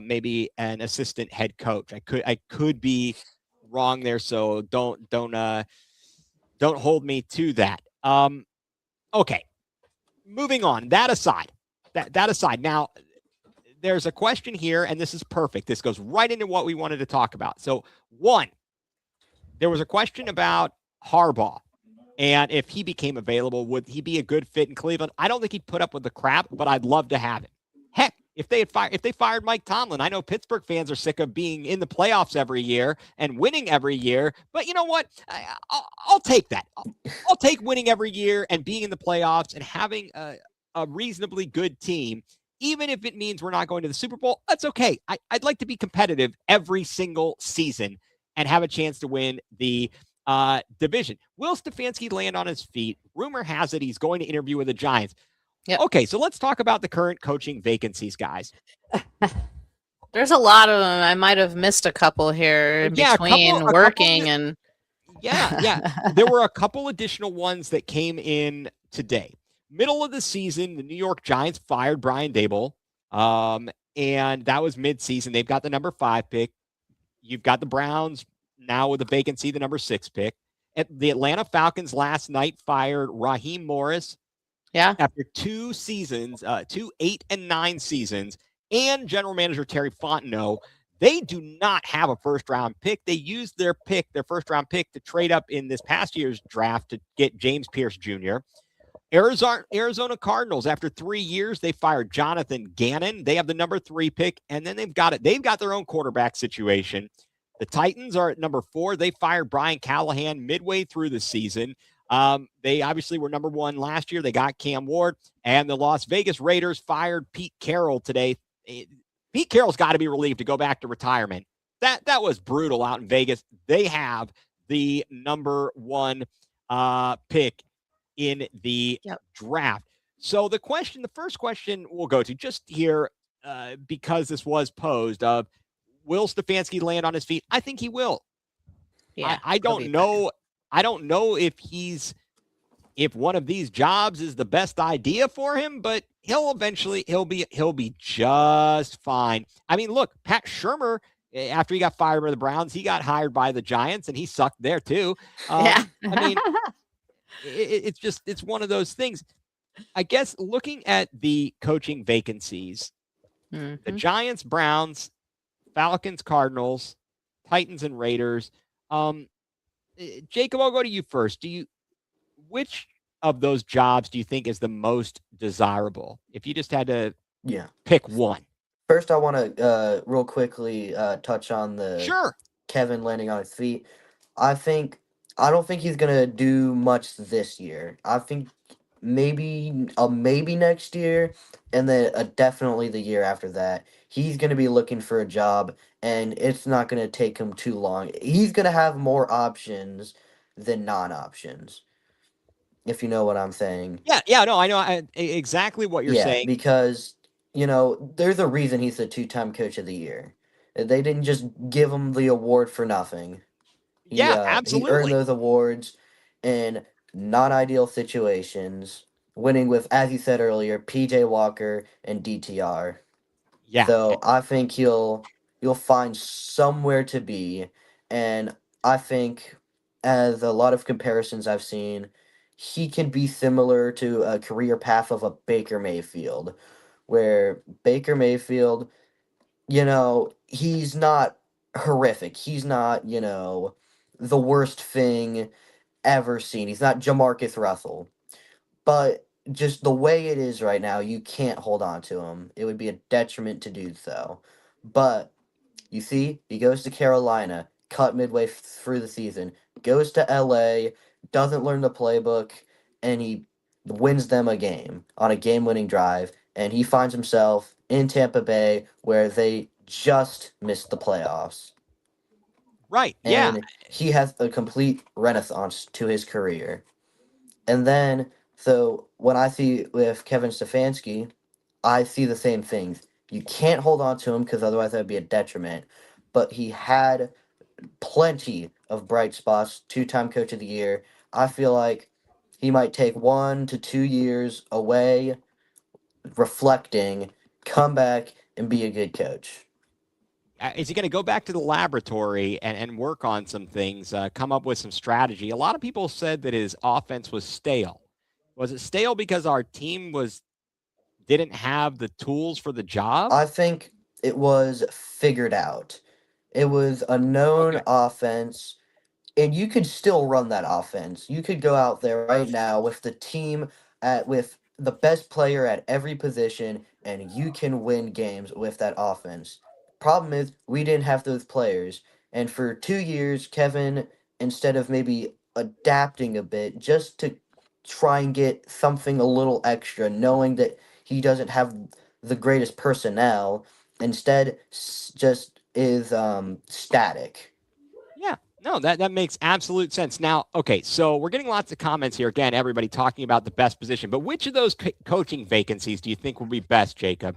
maybe an assistant head coach. I could be wrong there, so don't hold me to that. Okay, moving on. That aside. Now, there's a question here, and this is perfect. This goes right into what we wanted to talk about. So, one, there was a question about Harbaugh. And if he became available, would he be a good fit in Cleveland? I don't think he'd put up with the crap, but I'd love to have him. Heck, if they fired Mike Tomlin, I know Pittsburgh fans are sick of being in the playoffs every year and winning every year. But you know what? I'll take that. I'll take winning every year and being in the playoffs and having a reasonably good team, even if it means we're not going to the Super Bowl. That's okay. I'd like to be competitive every single season and have a chance to win the division. Will Stefanski land on his feet? Rumor has it he's going to interview with the Giants. Yep. Okay, so let's talk about the current coaching vacancies, guys. There's a lot of them. I might have missed a couple here in between working and. Yeah. There were a couple additional ones that came in today. Middle of the season, the New York Giants fired Brian Daboll, and that was mid-season. They've got the number 5 pick. You've got the Browns now with the vacancy, the number 6 pick. The Atlanta Falcons last night fired Raheem Morris. Yeah. After 2 seasons, 2 8-9 seasons, and general manager Terry Fontenot, they do not have a first-round pick. They used their first-round pick, to trade up in this past year's draft to get James Pierce Jr. Arizona Cardinals, after 3 years, they fired Jonathan Gannon. They have the number 3 pick, and then they've got their own quarterback situation. The Titans are at number 4. They fired Brian Callahan midway through the season. They obviously were number 1 last year. They got Cam Ward, and the Las Vegas Raiders fired Pete Carroll today. Pete Carroll's got to be relieved to go back to retirement. That was brutal out in Vegas. They have the number 1 pick in the draft. So the first question we'll go to just here, because this was posed, of will Stefanski land on his feet? I think he will. Yeah. I don't know. I don't know if one of these jobs is the best idea for him, but he'll be just fine. I mean, look, Pat Shurmur, after he got fired by the Browns, he got hired by the Giants, and he sucked there too. Yeah. I mean, it's one of those things. I guess looking at the coaching vacancies, the Giants, Browns, Falcons, Cardinals, Titans, and Raiders. Jacob, I'll go to you first. Which of those jobs do you think is the most desirable? If you just had to pick one. First, I want to real quickly touch on the Kevin landing on his feet. I don't think he's gonna do much this year. I think maybe next year, and then definitely the year after that. He's gonna be looking for a job, and it's not gonna take him too long. He's gonna have more options than non-options, if you know what I'm saying. Yeah, no, I know exactly what you're saying. Because there's a reason he's the 2-time coach of the year. They didn't just give him the award for nothing. Absolutely. He earned those awards in non-ideal situations, winning with, as you said earlier, PJ Walker and DTR. Yeah. So I think he'll find somewhere to be, and I think, as a lot of comparisons I've seen, he can be similar to a career path of a Baker Mayfield, where Baker Mayfield, he's not horrific. He's not, the worst thing ever seen. He's not Jamarcus Russell. But just the way it is right now, you can't hold on to him. It would be a detriment to do so. But you see, he goes to Carolina, cut midway through the season, goes to LA, doesn't learn the playbook, and he wins them a game on a game-winning drive, and he finds himself in Tampa Bay, where they just missed the playoffs. Right, And he has a complete renaissance to his career. And then, so when I see with Kevin Stefanski, I see the same things. You can't hold on to him because otherwise that would be a detriment. But he had plenty of bright spots, 2-time coach of the year. I feel like he might take 1 to 2 years away, reflecting, come back, and be a good coach. Is he going to go back to the laboratory and work on some things, come up with some strategy? A lot of people said that his offense was stale. Was it stale because our team didn't have the tools for the job? I think it was figured out. It was a known offense. and you could still run that offense. You could go out there right now with the team with the best player at every position, and you can win games with that offense. Problem is, we didn't have those players, and for 2 years, Kevin, instead of maybe adapting a bit, just to try and get something a little extra, knowing that he doesn't have the greatest personnel, instead just is static. Yeah, no, that makes absolute sense. Now, okay, so we're getting lots of comments here. Again, everybody talking about the best position, but which of those coaching vacancies do you think will be best, Jacob?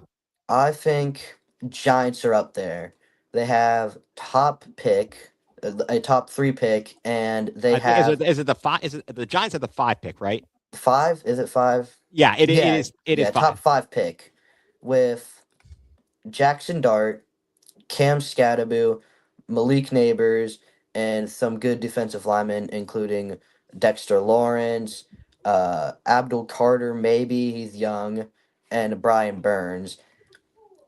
I think Giants are up there. They have top pick, a top 3 pick, and they I think have is it the five? Is it the Giants have the 5 pick, right? 5. Is it 5? Yeah, Yeah, it is yeah, top 5. 5 pick with Jackson Dart, Cam Scatterbu, Malik Neighbors, and some good defensive linemen, including Dexter Lawrence, Abdul Carter, maybe he's young, and Brian Burns.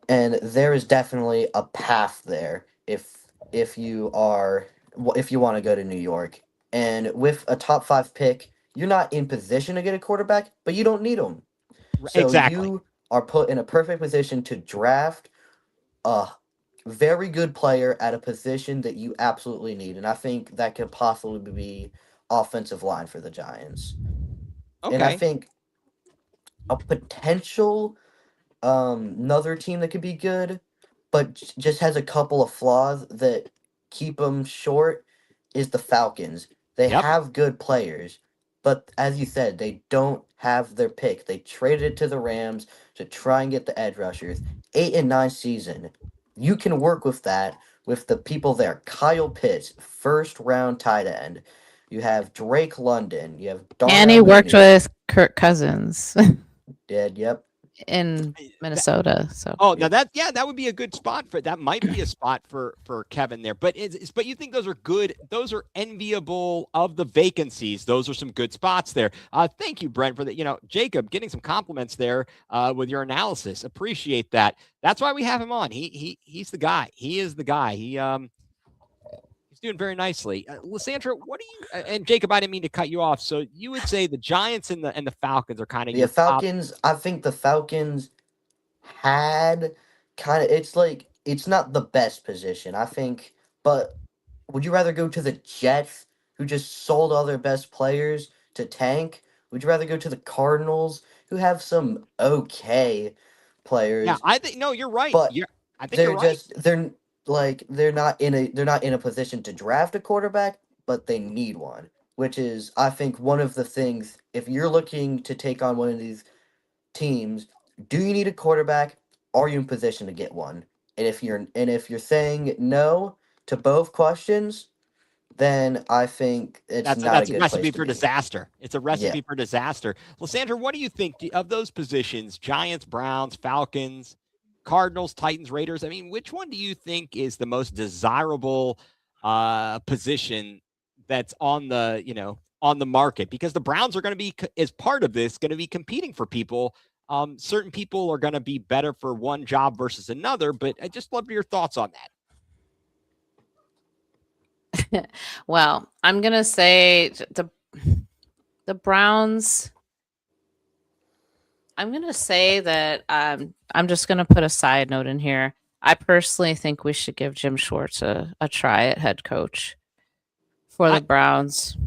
And there is definitely a path there if you are if you want to go to New York. And with a top 5 pick, you're not in position to get a quarterback, but you don't need them. So Exactly. you are put in a perfect position to draft a very good player at a position that you absolutely need. And I think that could possibly be offensive line for the Giants. And I Okay. think a potential another team that could be good, but just has a couple of flaws that keep them short is the Falcons. They Yep. have good players, but as you said, they don't have their pick. They traded it to the Rams to try and get the edge rushers. 8-9 season. You can work with that with the people there. Kyle Pitts, first round tight end. You have Drake London. You have And he Darnell worked Mooney. with Kirk Cousins Dead. Yep. in That, Minnesota. So oh, now Yep. that would be a good spot for that. Might be a spot for Kevin there. But but you think those are good? Those are enviable of the vacancies. Those are some good spots there. Thank you, Brent, for that. Jacob getting some compliments there with your analysis. Appreciate that. That's why we have him on. He's the guy. He is the guy. He's doing very nicely. Lysandra, what do you and Jacob? I didn't mean to cut you off. So you would say the Giants and the Falcons are kind of The your top. Falcons, I think the Falcons had kind of it's not the best position, I think, but would you rather go to the Jets who just sold all their best players to tank? Would you rather go to the Cardinals who have some okay Yeah, players, I think no, you're right. but I think you're right. they're not in a position to draft a quarterback, but they need one, which is I think one of the things if you're looking to take on one of these teams, do you need a quarterback? Are you in position to get one? And if you're saying no to both questions, then I think it's not a That's a good place recipe to for be. disaster. It's a Yeah. recipe for disaster. Lysandra, what do you think of those positions? Giants, Browns, Falcons, Cardinals, Titans, Raiders. I mean, which one do you think is the most desirable position that's on the on the market? Because the Browns are going to be as part of this going to be competing for people. Certain people are going to be better for one job versus another, but I just love your thoughts on that. well, I'm gonna say the Browns. I'm gonna say that I'm just gonna put a side note in here. I personally think we should give Jim Schwartz a try at head coach for the Browns.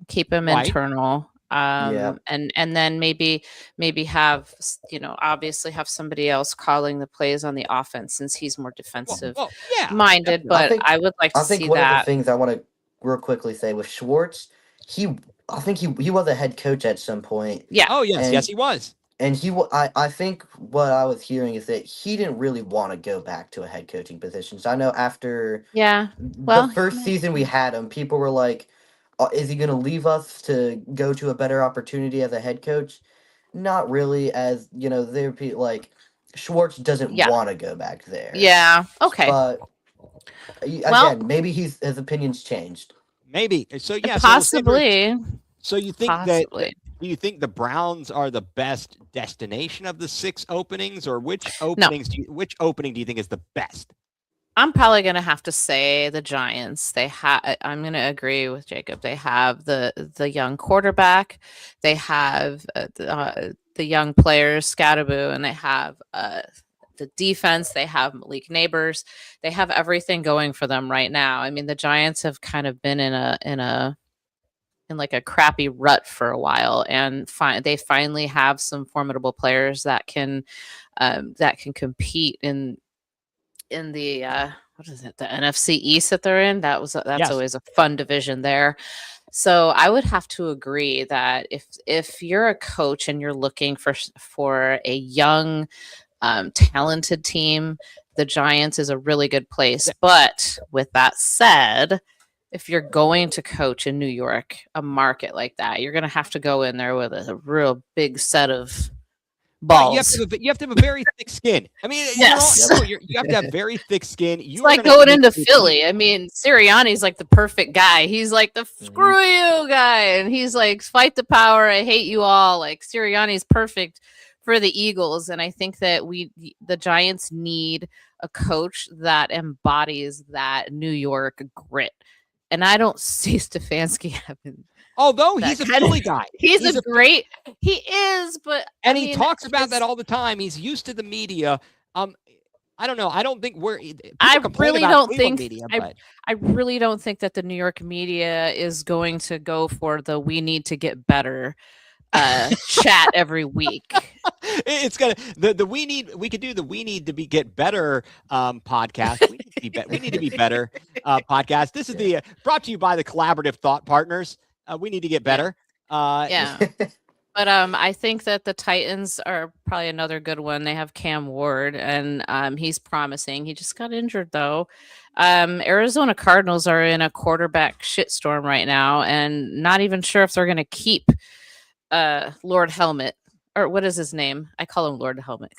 Keep him Why? internal. Yeah. And then maybe have obviously have somebody else calling the plays on the offense since he's more defensive Yeah. minded. But I would like to I think see one of the that. things I want to real quickly say with Schwartz, I think he was a head coach at some point. Yeah. Oh yes, And yes he was. And I think what I was hearing is that he didn't really want to go back to a head coaching position. So I know after Yeah. the Well, first season we had him, people were like, is he going to leave us to go to a better opportunity as a head coach? Not really, as, there be like, Schwartz doesn't yeah. want to go back there. Yeah. Okay. But, Well, again, maybe his opinions changed. Maybe. So yeah, possibly. So you think Possibly. do you think the Browns are the best destination of the 6 openings, or which opening do you think is the best? I'm probably going to have to say the Giants. I'm going to agree with Jacob. They have the young quarterback. They have the young players, Scatterboo, and they have the defense. They have Malik Neighbors. They have everything going for them right now. I mean, the Giants have kind of been in like a crappy rut for a while, and they finally have some formidable players that can compete in the what is it, the NFC East that they're in. That's Yes. always a fun division there. So I would have to agree that if you're a coach and you're looking for a young talented team, the Giants is a really good place. But with that said, if you're going to coach in New York, a market like that, you're going to have to go in there with a real big set of balls. You have to have a very thick skin. I mean, yes, you have to have very thick skin. It's like going into Philly. I mean, Sirianni's like the perfect guy. He's like the screw you guy, and he's like, fight the power. I hate you all. Like Sirianni's perfect for the Eagles, and I think that the Giants need a coach that embodies that New York grit. And I don't see Stefanski having. Although he's a Philly guy. He is, but he talks about that all the time. He's used to the media. I don't know. I don't think I really don't think that the New York media is going to go for the "we need to get better" chat every week. It's gonna we could do the "we need to get better" podcast. We need to be better podcast. This is brought to you by the Collaborative Thought Partners. We need to get better. Yeah. But I think that the Titans are probably another good one. They have Cam Ward, and he's promising. He just got injured, though. Arizona Cardinals are in a quarterback shitstorm right now, and not even sure if they're going to keep Lord Helmet. Or what is his name? I call him Lord Helmet.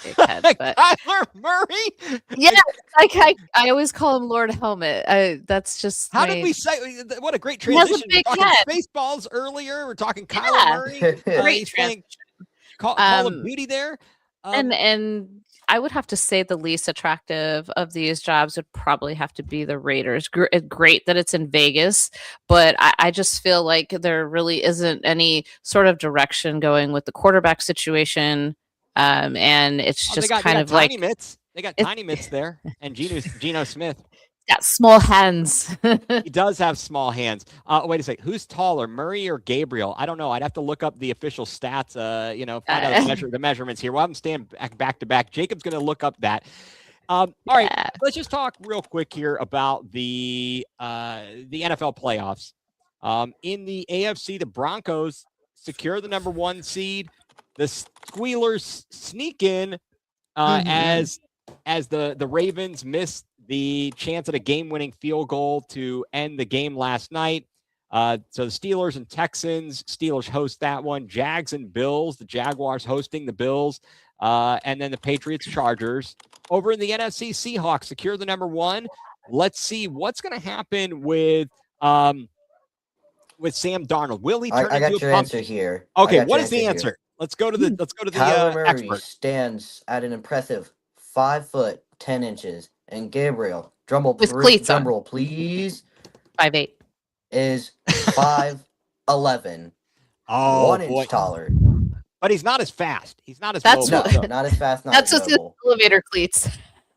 Kyler Murray? Yeah, I always call him Lord Helmet. That's just did we say? What a great transition! We're talking Spaceballs earlier. We're talking Kyler Murray. Great transition. Call of Duty there. And I would have to say the least attractive of these jobs would probably have to be the Raiders. Great that it's in Vegas, but I just feel like there really isn't any sort of direction going with the quarterback situation. And it's just kind of like mitts. They got tiny mitts there, and Geno Smith. Got small hands. He does have small hands. Wait a second. Who's taller, Murray or Gabriel? I don't know. I'd have to look up the official stats. Find out the measurements here. We'll have them stand back to back. Jacob's going to look up that. All right. Let's just talk real quick here about the NFL playoffs. In the AFC, the Broncos secure the number 1 seed. The Squealers sneak in as the Ravens missed the chance at a game-winning field goal to end the game last night. So the Steelers and Texans, Steelers host that one. Jags and Bills, the Jaguars hosting the Bills. And then the Patriots, Chargers. Over in the NFC, Seahawks secure the number 1. Let's see what's going to happen with Sam Darnold. Will he turn I got into your a answer here. Okay, what is the answer? Here. Let's go to the Kyler Murray expert. Stands at an impressive 5 foot 10 inches. And Gabriel, drumroll please. 5'8". Is 5'11". Oh, 1 inch taller. But he's not as fast. He's not as mobile. No, not as fast. That's with the elevator cleats.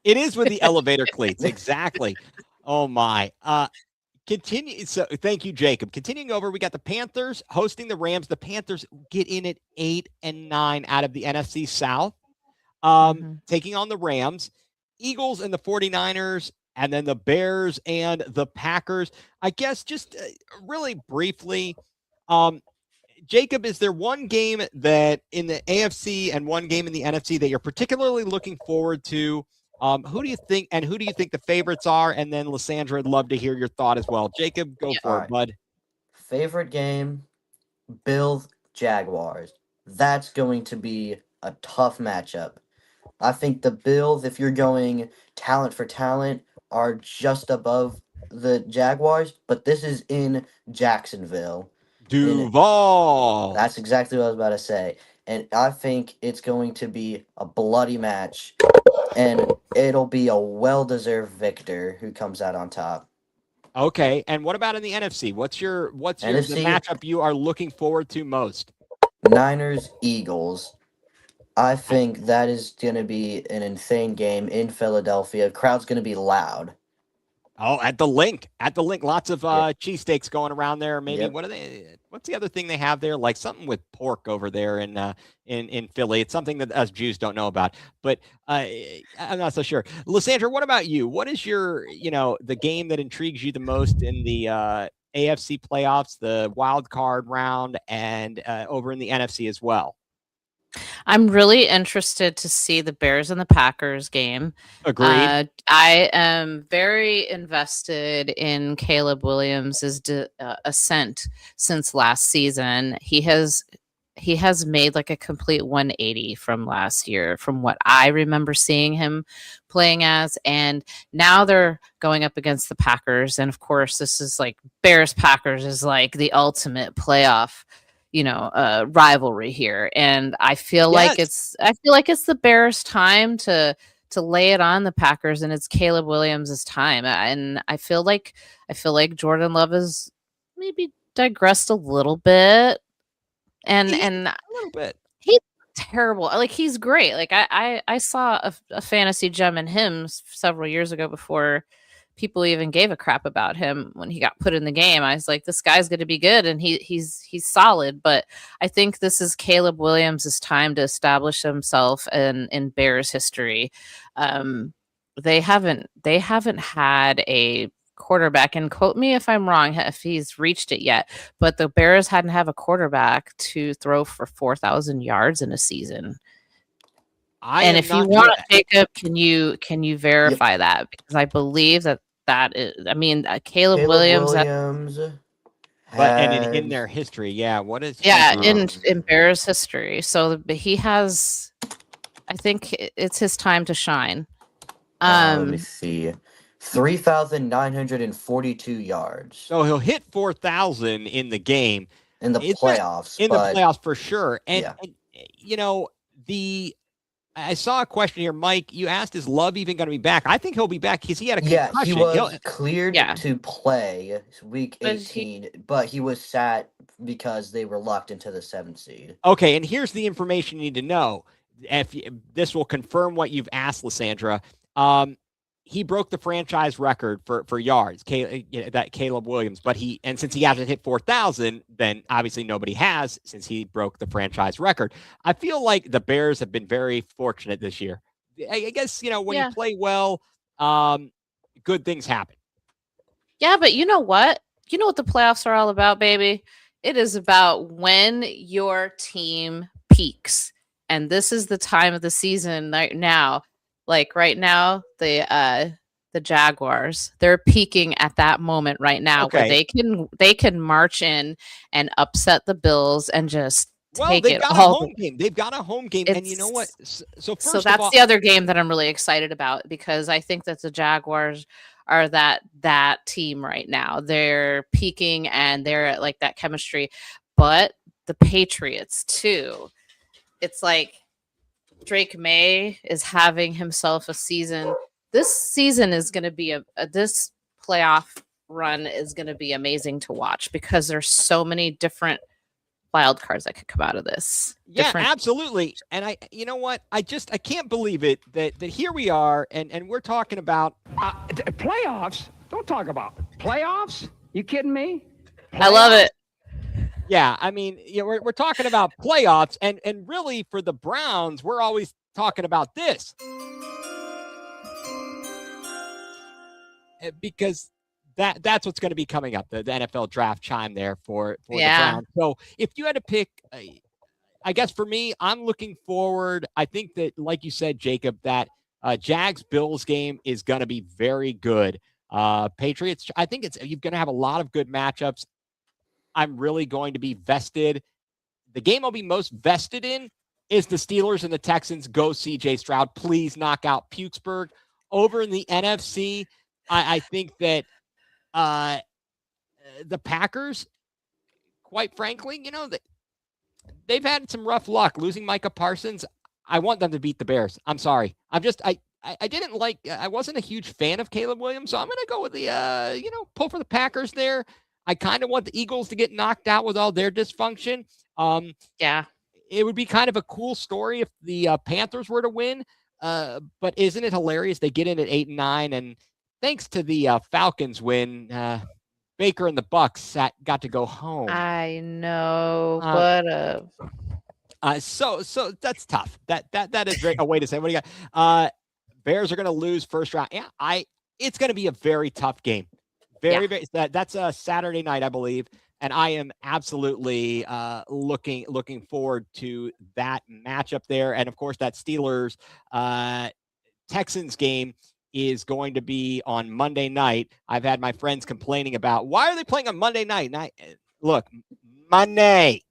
It is with the elevator cleats. Exactly. Oh my. Continue. So thank you, Jacob. Continuing over, we got the Panthers hosting the Rams. The Panthers get in at 8 and 9 out of the NFC South, taking on the Rams. Eagles and the 49ers, and then the Bears and the Packers. I guess just really briefly, Jacob, is there one game that in the AFC and one game in the NFC that you're particularly looking forward to? Who do you think the favorites are? And then Lysandra, I'd love to hear your thought as well. Jacob, go for it, bud. Favorite game, Bills, Jaguars. That's going to be a tough matchup. I think the Bills, if you're going talent for talent, are just above the Jaguars, but this is in Jacksonville. Duval. That's exactly what I was about to say. And I think it's going to be a bloody match. and it'll be a well-deserved victor who comes out on top. Okay, and what about in the NFC? What's the NFC? matchup you are looking forward to most? Niners, Eagles. I think that is going to be an insane game in Philadelphia. Crowd's going to be loud. Oh, at the link. Lots of Yep. cheesesteaks going around there. Maybe Yep. what's the other thing they have there? Like something with pork over there in Philly. It's something that us Jews don't know about. But I'm not so sure. Lysandra, what about you? What is the game that intrigues you the most in the AFC playoffs, the wild card round, and over in the NFC as well? I'm really interested to see the Bears and the Packers game. Agreed. I am very invested in Caleb Williams' ascent since last season. He has made like a complete 180 from last year, from what I remember seeing him playing as. And now they're going up against the Packers. And of course, this is like Bears Packers is like the ultimate playoff rivalry here, and I feel like it's the Bears' time to lay it on the Packers, and it's Caleb Williams' time, and I feel like Jordan Love has maybe digressed a little bit, and a little bit. He's terrible. Like, he's great. Like, I saw a fantasy gem in him several years ago before people even gave a crap about him when he got put in the game. I was like, this guy's going to be good, and he's solid. But I think this is Caleb Williams' time to establish himself in Bears history. They haven't had a quarterback, and quote me if I'm wrong if he's reached it yet, but the Bears hadn't have a quarterback to throw for 4,000 yards in a season. And if you want, Jacob, can you verify that? Because I believe that is, I mean, Caleb Williams but and in their history, yeah. What is in Bears history? So he has, I think it's his time to shine. Let me see, 3,942 yards. So he'll hit 4,000 in the game in the playoffs. The playoffs for sure. And I saw a question here, Mike. You asked, is Love even going to be back? I think he'll be back because he had a concussion. Yeah, he was cleared to play week 18, but he was sat because they were locked into the 7th seed. Okay, and here's the information you need to know. This will confirm what you've asked, Lysandra. He broke the franchise record for yards, that Caleb Williams. But since he hasn't hit 4,000, then obviously nobody has, since he broke the franchise record. I feel like the Bears have been very fortunate this year. I guess, when you play well, good things happen. Yeah, but you know what? You know what the playoffs are all about, baby? It is about when your team peaks. And this is the time of the season right now. Like right now, the Jaguars, they're peaking at that moment right now, where they can march in and upset the Bills and just take it all. They've got a home game, and you know what? So that's the other game that I'm really excited about, because I think that the Jaguars are that team right now. They're peaking and they're at like that chemistry, but the Patriots too. It's like Drake May is having himself a season. This season is going to be this playoff run is going to be amazing to watch, because there's so many different wild cards that could come out of this. Yeah, absolutely. And you know what? I can't believe it that here we are and we're talking about playoffs. Don't talk about playoffs. You kidding me? Playoffs? I love it. Yeah, I mean, we're talking about playoffs, and really for the Browns, we're always talking about this, because that's what's going to be coming up, the NFL draft chime there for the Browns. So if you had to pick, I guess for me, I'm looking forward. I think that, like you said, Jacob, that Jags-Bills game is going to be very good. Patriots, I think you're going to have a lot of good matchups. I'm really going to be vested. The game I'll be most vested in is the Steelers and the Texans. Go CJ Stroud. Please knock out Pukesburg. Over in the NFC, I think that the Packers, quite frankly, they've had some rough luck losing Micah Parsons. I want them to beat the Bears. I'm sorry. I I didn't like. I wasn't a huge fan of Caleb Williams, so I'm going to go with the pull for the Packers there. I kind of want the Eagles to get knocked out with all their dysfunction. Yeah. It would be kind of a cool story if the Panthers were to win. But isn't it hilarious? They get in at 8-9, and thanks to the Falcons win, Baker and the Bucks got to go home. I know, but so that's tough. That is a way to say. What do you got? Bears are going to lose first round. Yeah, it's going to be a very tough game. Very. That's a Saturday night, I believe, and I am absolutely looking forward to that matchup there. And of course, that Steelers Texans game is going to be on Monday night. I've had my friends complaining about why are they playing on Monday night? And look, Monday,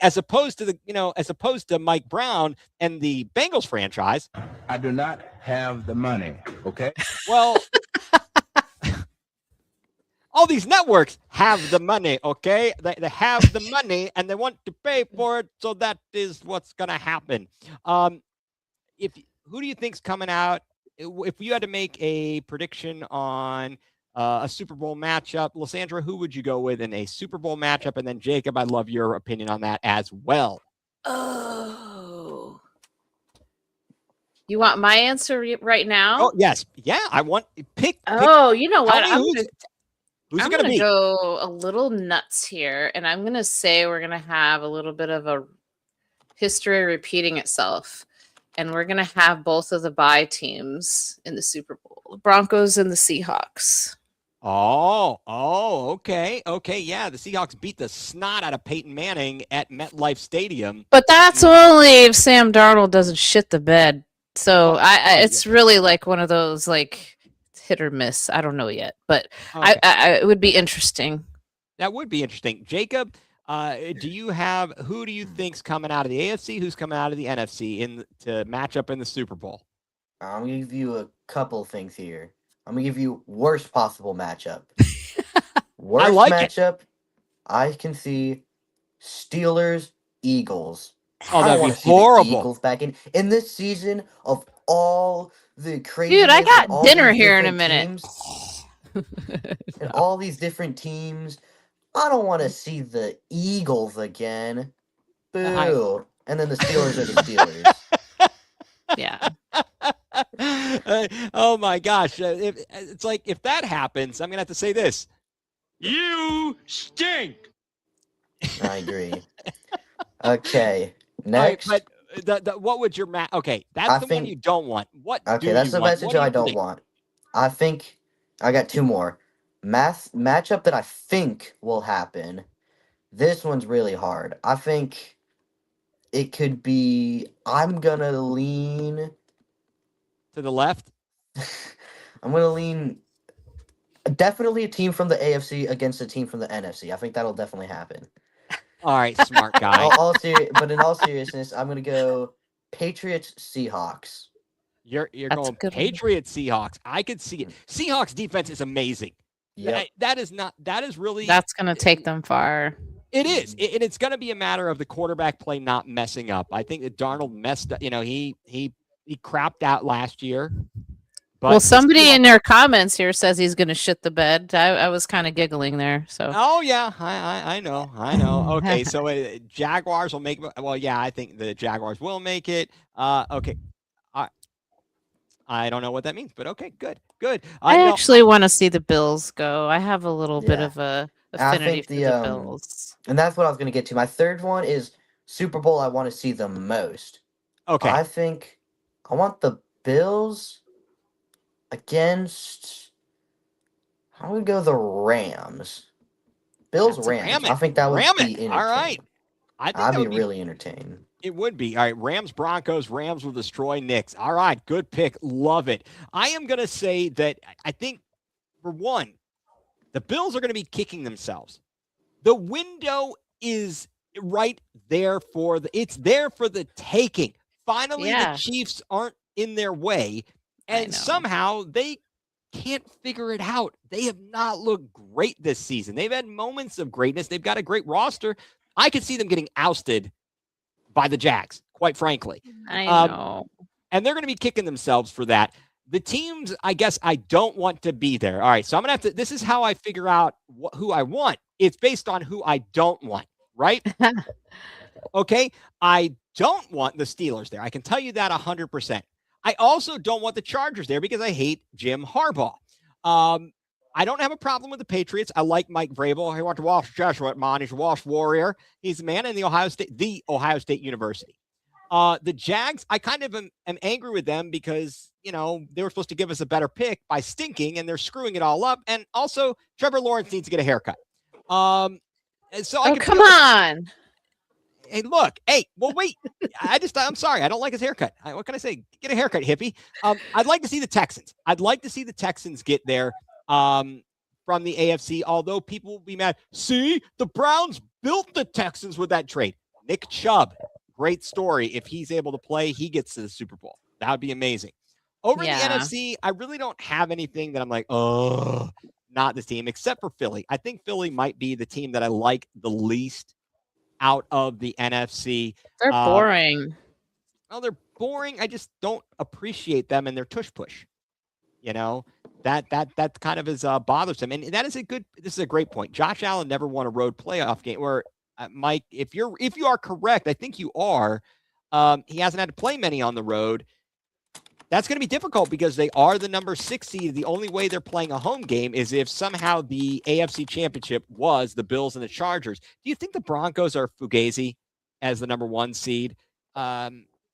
as opposed to Mike Brown and the Bengals franchise. I do not have the money, okay? Well, all these networks have the money, okay? They have the money and they want to pay for it, so that is what's going to happen. Who do you think's coming out? If you had to make a prediction on a Super Bowl matchup, Lysandra, who would you go with in a Super Bowl matchup? And then Jacob, I'd love your opinion on that as well. Oh, you want my answer right now? Oh, yes. Yeah, I want pick. Oh, you know what? Who's I'm going to be? Go a little nuts here, and I'm going to say we're going to have a little bit of a history repeating itself, and we're going to have both of the bye teams in the Super Bowl, the Broncos and the Seahawks. Oh, okay. Yeah, the Seahawks beat the snot out of Peyton Manning at MetLife Stadium. But that's only if Sam Darnold doesn't shit the bed. So it's really like one of those like hit or miss. I don't know yet, but okay. It would be interesting. That would be interesting. Jacob, who do you think's coming out of the AFC? Who's coming out of the NFC to match up in the Super Bowl? I'm going to give you a couple things here. I'm going to give you worst possible matchup. Worst matchup, I can see Steelers, Eagles. Oh, that'd be horrible. Eagles back in this season of all the crazy. Dude, I got dinner here in a minute. And all these different teams. I don't want to see the Eagles again. Boo. And then the Steelers are the Steelers. Yeah. Oh my gosh. It's like if that happens, I'm going to have to say this. You stink. I agree. Okay. Next. Right, but what would your okay, that's the one you don't want. That's the message I don't want. I think I got two more. Matchup that I think will happen. This one's really hard. I think it could be I'm gonna lean to the left. I'm gonna lean definitely a team from the AFC against a team from the NFC. I think that'll definitely happen. All right, smart guy. But in all seriousness, I'm gonna go Patriots Seahawks. You're going Patriots Seahawks. I could see it. Seahawks defense is amazing. Yeah, that's gonna take them far. It is, and it's gonna be a matter of the quarterback play not messing up. I think that Darnold messed up. He crapped out last year. But somebody in their comments here says he's going to shit the bed. I was kind of giggling there. So. Oh yeah, I know. Okay, so Jaguars will make. Well, yeah, I think the Jaguars will make it. Okay, I don't know what that means, but okay, good. I actually want to see the Bills go. I have a little bit of a affinity for the Bills, and that's what I was going to get to. My third one is Super Bowl. I want to see the most. Okay, I think I want the Bills. Against, I'm going to go the Rams. Rams. I think that would be entertaining. All right. I'd be really entertained. It would be. All right, Rams, Broncos. Rams will destroy Knicks. All right, good pick. Love it. I am going to say that I think, for one, the Bills are going to be kicking themselves. The window is right there it's there for the taking. Finally, the Chiefs aren't in their way. And somehow they can't figure it out. They have not looked great this season. They've had moments of greatness. They've got a great roster. I could see them getting ousted by the Jags, quite frankly. I know. and they're going to be kicking themselves for that. The teams, I guess, I don't want to be there. All right, so I'm going to have to. This is how I figure out who I want. It's based on who I don't want, right? Okay, I don't want the Steelers there. I can tell you that 100%. I also don't want the Chargers there because I hate Jim Harbaugh. I don't have a problem with the Patriots. I like Mike Vrabel. He went to Walsh Joshua, man. He's a Walsh Warrior. He's a man in the Ohio State University. The Jags, I kind of am angry with them because, they were supposed to give us a better pick by stinking, and they're screwing it all up. And also, Trevor Lawrence needs to get a haircut. Come on. Hey, look. Hey, well, wait. I'm sorry. I don't like his haircut. What can I say? Get a haircut, hippie. I'd like to see the Texans. I'd like to see the Texans get there from the AFC, although people will be mad. See, the Browns built the Texans with that trade. Nick Chubb, great story. If he's able to play, he gets to the Super Bowl. That would be amazing. Over in the NFC, I really don't have anything that I'm like, oh, not this team, except for Philly. I think Philly might be the team that I like the least out of the NFC. They're boring. Well, they're boring. I just don't appreciate them and their tush push. That kind of is bothersome. And this is a great point. Josh Allen never won a road playoff game where Mike, if you are correct, I think you are, he hasn't had to play many on the road. That's going to be difficult because they are the number 6 seed. The only way they're playing a home game is if somehow the AFC Championship was the Bills and the Chargers. Do you think the Broncos are fugazi as the number 1 seed? Are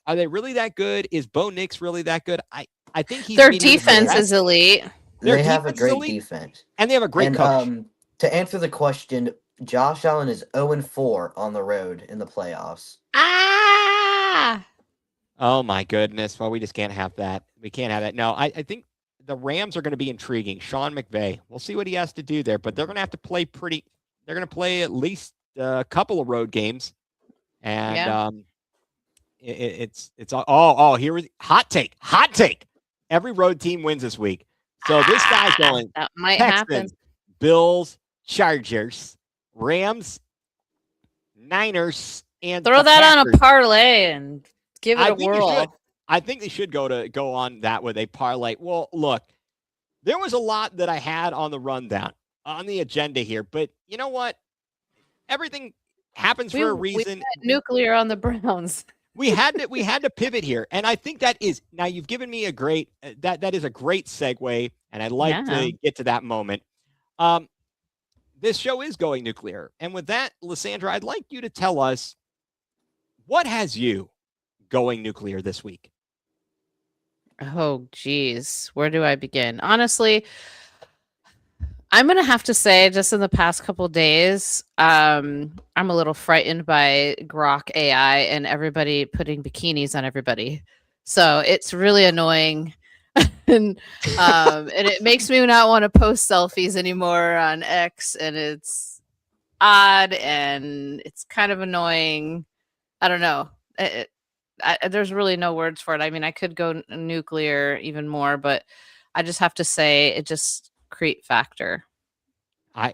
they really that good? Is Bo Nix really that good? I think their defense is elite. They have a great defense. And they have a great coach. To answer the question, Josh Allen is 0-4 on the road in the playoffs. Oh, my goodness. Well, we just can't have that. We can't have that. No, I think the Rams are going to be intriguing. Sean McVay. We'll see what he has to do there, but they're going to have to play they're going to play at least a couple of road games. And here is hot take. Every road team wins this week. So this guy's going that might Texans, happen. Bills, Chargers, Rams, Niners, and throw that on a parlay and give it a whirl. I think they should go on that with a parlay. Well, look, there was a lot that I had on the rundown, on the agenda here, but you know what? Everything happens for a reason. We had nuCLEar on the Browns. We had to pivot here, and I think that is now you've given me a great that is a great segue, and I'd like to get to that moment. This show is going nuCLEar, and with that, Lysandra, I'd like you to tell us what has you going nuCLEar this week. Oh, geez, where do I begin? Honestly, I'm going to have to say just in the past couple of days, I'm a little frightened by Grok AI and everybody putting bikinis on everybody. So it's really annoying. and it makes me not want to post selfies anymore on X. And it's odd and it's kind of annoying. I don't know. There's really no words for it. I mean, I could go nuCLEar even more, but I just have to say it just creep factor. Hey,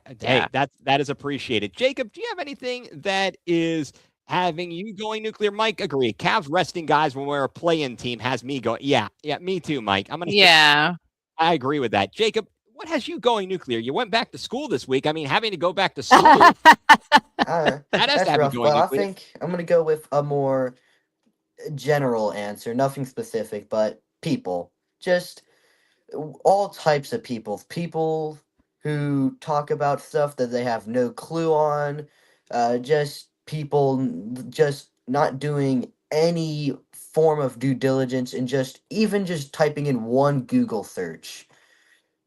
that is appreciated. Jacob, do you have anything that is having you going nuCLEar? Mike, agree. Cavs resting guys when we're a play-in team has me going. Yeah, me too, Mike. I agree with that. Jacob, what has you going nuCLEar? You went back to school this week. I mean, having to go back to school. That has to have you going nuCLEar. I think I'm going to go with a more general answer, nothing specific, but people. Just all types of people. People who talk about stuff that they have no clue on, just people just not doing any form of due diligence and just typing in one Google search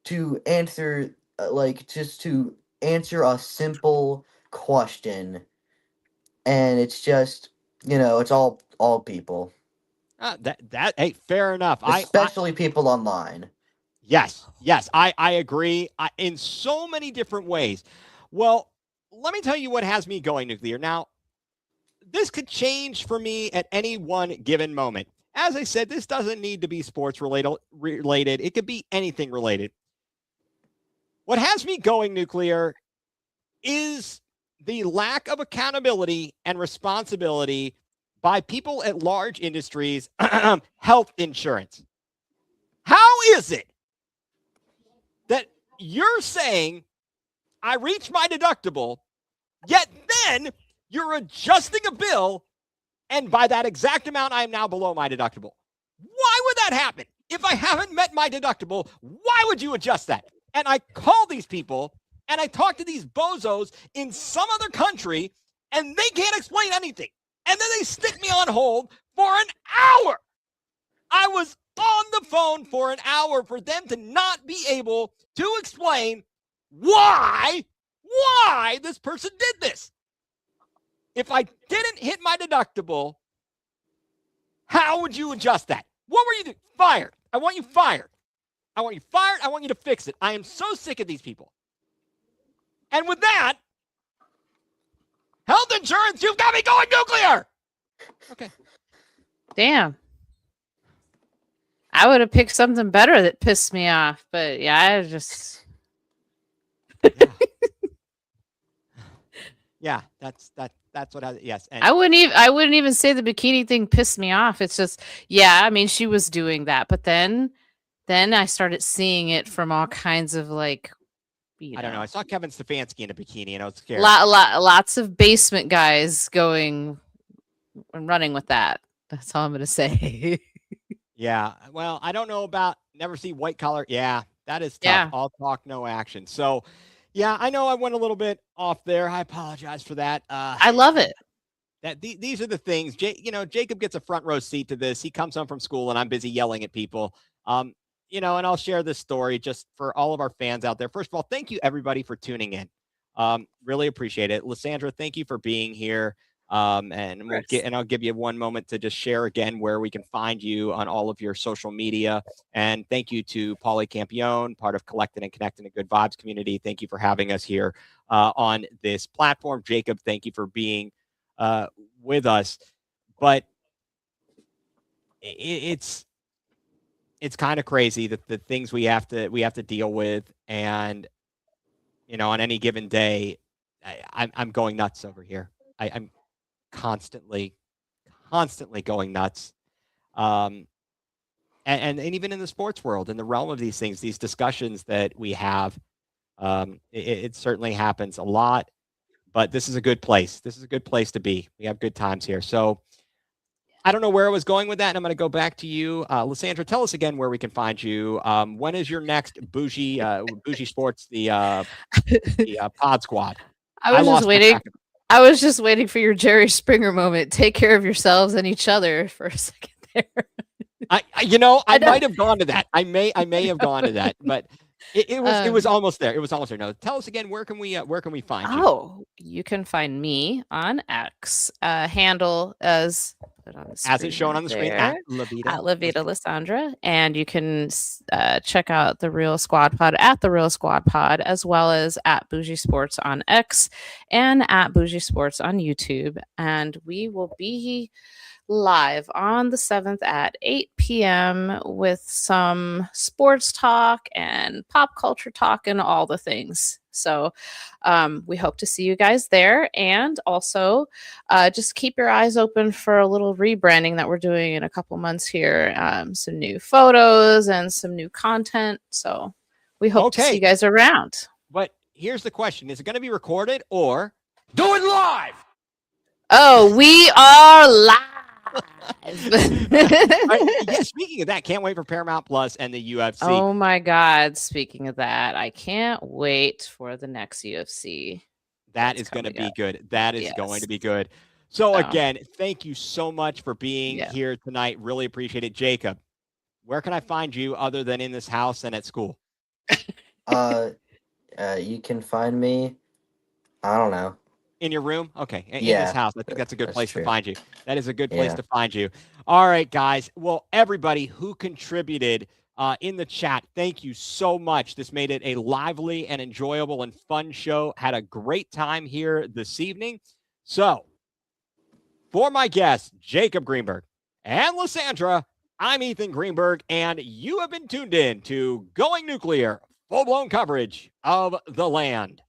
to answer, just to answer a simple question. And it's just, it's all people. Hey, fair enough. Especially people online. Yes, I agree in so many different ways. Well, let me tell you what has me going nuCLEar. Now, this could change for me at any one given moment. As I said, this doesn't need to be sports related. It could be anything related. What has me going nuCLEar is the lack of accountability and responsibility by people at large industries health insurance. How is it that you're saying I reached my deductible, yet then you're adjusting a bill, and by that exact amount, I am now below my deductible? Why would that happen? If I haven't met my deductible, why would you adjust that? And I call these people and I talk to these bozos in some other country, and they can't explain anything. And then they stick me on hold for an hour. I was on the phone for an hour for them to not be able to explain why this person did this. If I didn't hit my deductible, how would you adjust that? What were you doing? Fired. I want you fired. I want you fired. I want you to fix it. I am so sick of these people. And with that, health insurance, you've got me going nuclear. Okay. Damn. I would have picked something better that pissed me off, but yeah, I just. Yeah, that's what I, yes. And I wouldn't even say the bikini thing pissed me off. It's just, yeah, I mean, she was doing that, but then I started seeing it from all kinds of like, I don't know. I saw Kevin Stefanski in a bikini and I was scared. Lots of basement guys going and running with that. That's all I'm going to say. Yeah. Well, I don't know about never see white collar. Yeah, that is tough. Yeah. All talk, no action. So, yeah, I know I went a little bit off there. I apologize for that. I love it. These are the things. Jacob gets a front row seat to this. He comes home from school and I'm busy yelling at people. And I'll share this story just for all of our fans out there. First of all, thank you everybody for tuning in. Really appreciate it. Lysandra, thank you for being here. And I'll give you one moment to just share again where we can find you on all of your social media. And thank you to Paulie Campione, part of Collected and Connected and Good Vibes community. Thank you for having us here on this platform. Jacob, thank you for being with us. But it's kind of crazy that the things we have to deal with, and on any given day, I'm going nuts over here. I'm constantly going nuts. And even in the sports world, in the realm of these things, these discussions that we have, it certainly happens a lot, but this is a good place. This is a good place to be. We have good times here. So I don't know where I was going with that, and I'm going to go back to you. Lysandra, tell us again where we can find you. When is your next Bougie Sports, the Pod Squad? I was just waiting for your Jerry Springer moment. Take care of yourselves and each other for a second there. I might have gone to that. I may have gone to that, but it was almost there. It was almost there. No, tell us again, where can we find you? Oh, you can find me on X, handle as it's shown on the screen at Lavita Lysandra, and you can check out the Real Squad Pod at the Real Squad Pod, as well as at Bougie Sports on X and at Bougie Sports on YouTube. And we will be live on the 7th at 8 p.m. with some sports talk and pop culture talk and all the things. So we hope to see you guys there. And also just keep your eyes open for a little rebranding that we're doing in a couple months here. Some new photos and some new content. So we hope to see you guys around. But here's the question. Is it going to be recorded or do it live? Oh, we are live. Yeah, speaking of that, can't wait for Paramount Plus and the UFC. Oh my God. Speaking of that, I can't wait for the next UFC. That is going to be good. That is going to be good. So again, thank you so much for being here tonight. Really appreciate it. Jacob, where can I find you other than in this house and at school? You can find me, I don't know. In your room? Okay. In this house. I think that's a good place to find you. That is a good place to find you. All right, guys. Well, everybody who contributed in the chat, thank you so much. This made it a lively and enjoyable and fun show. Had a great time here this evening. So, for my guests, Jacob Greenberg and Lysandra, I'm Ethan Greenberg, and you have been tuned in to Going Nuclear, full-blown coverage of the land.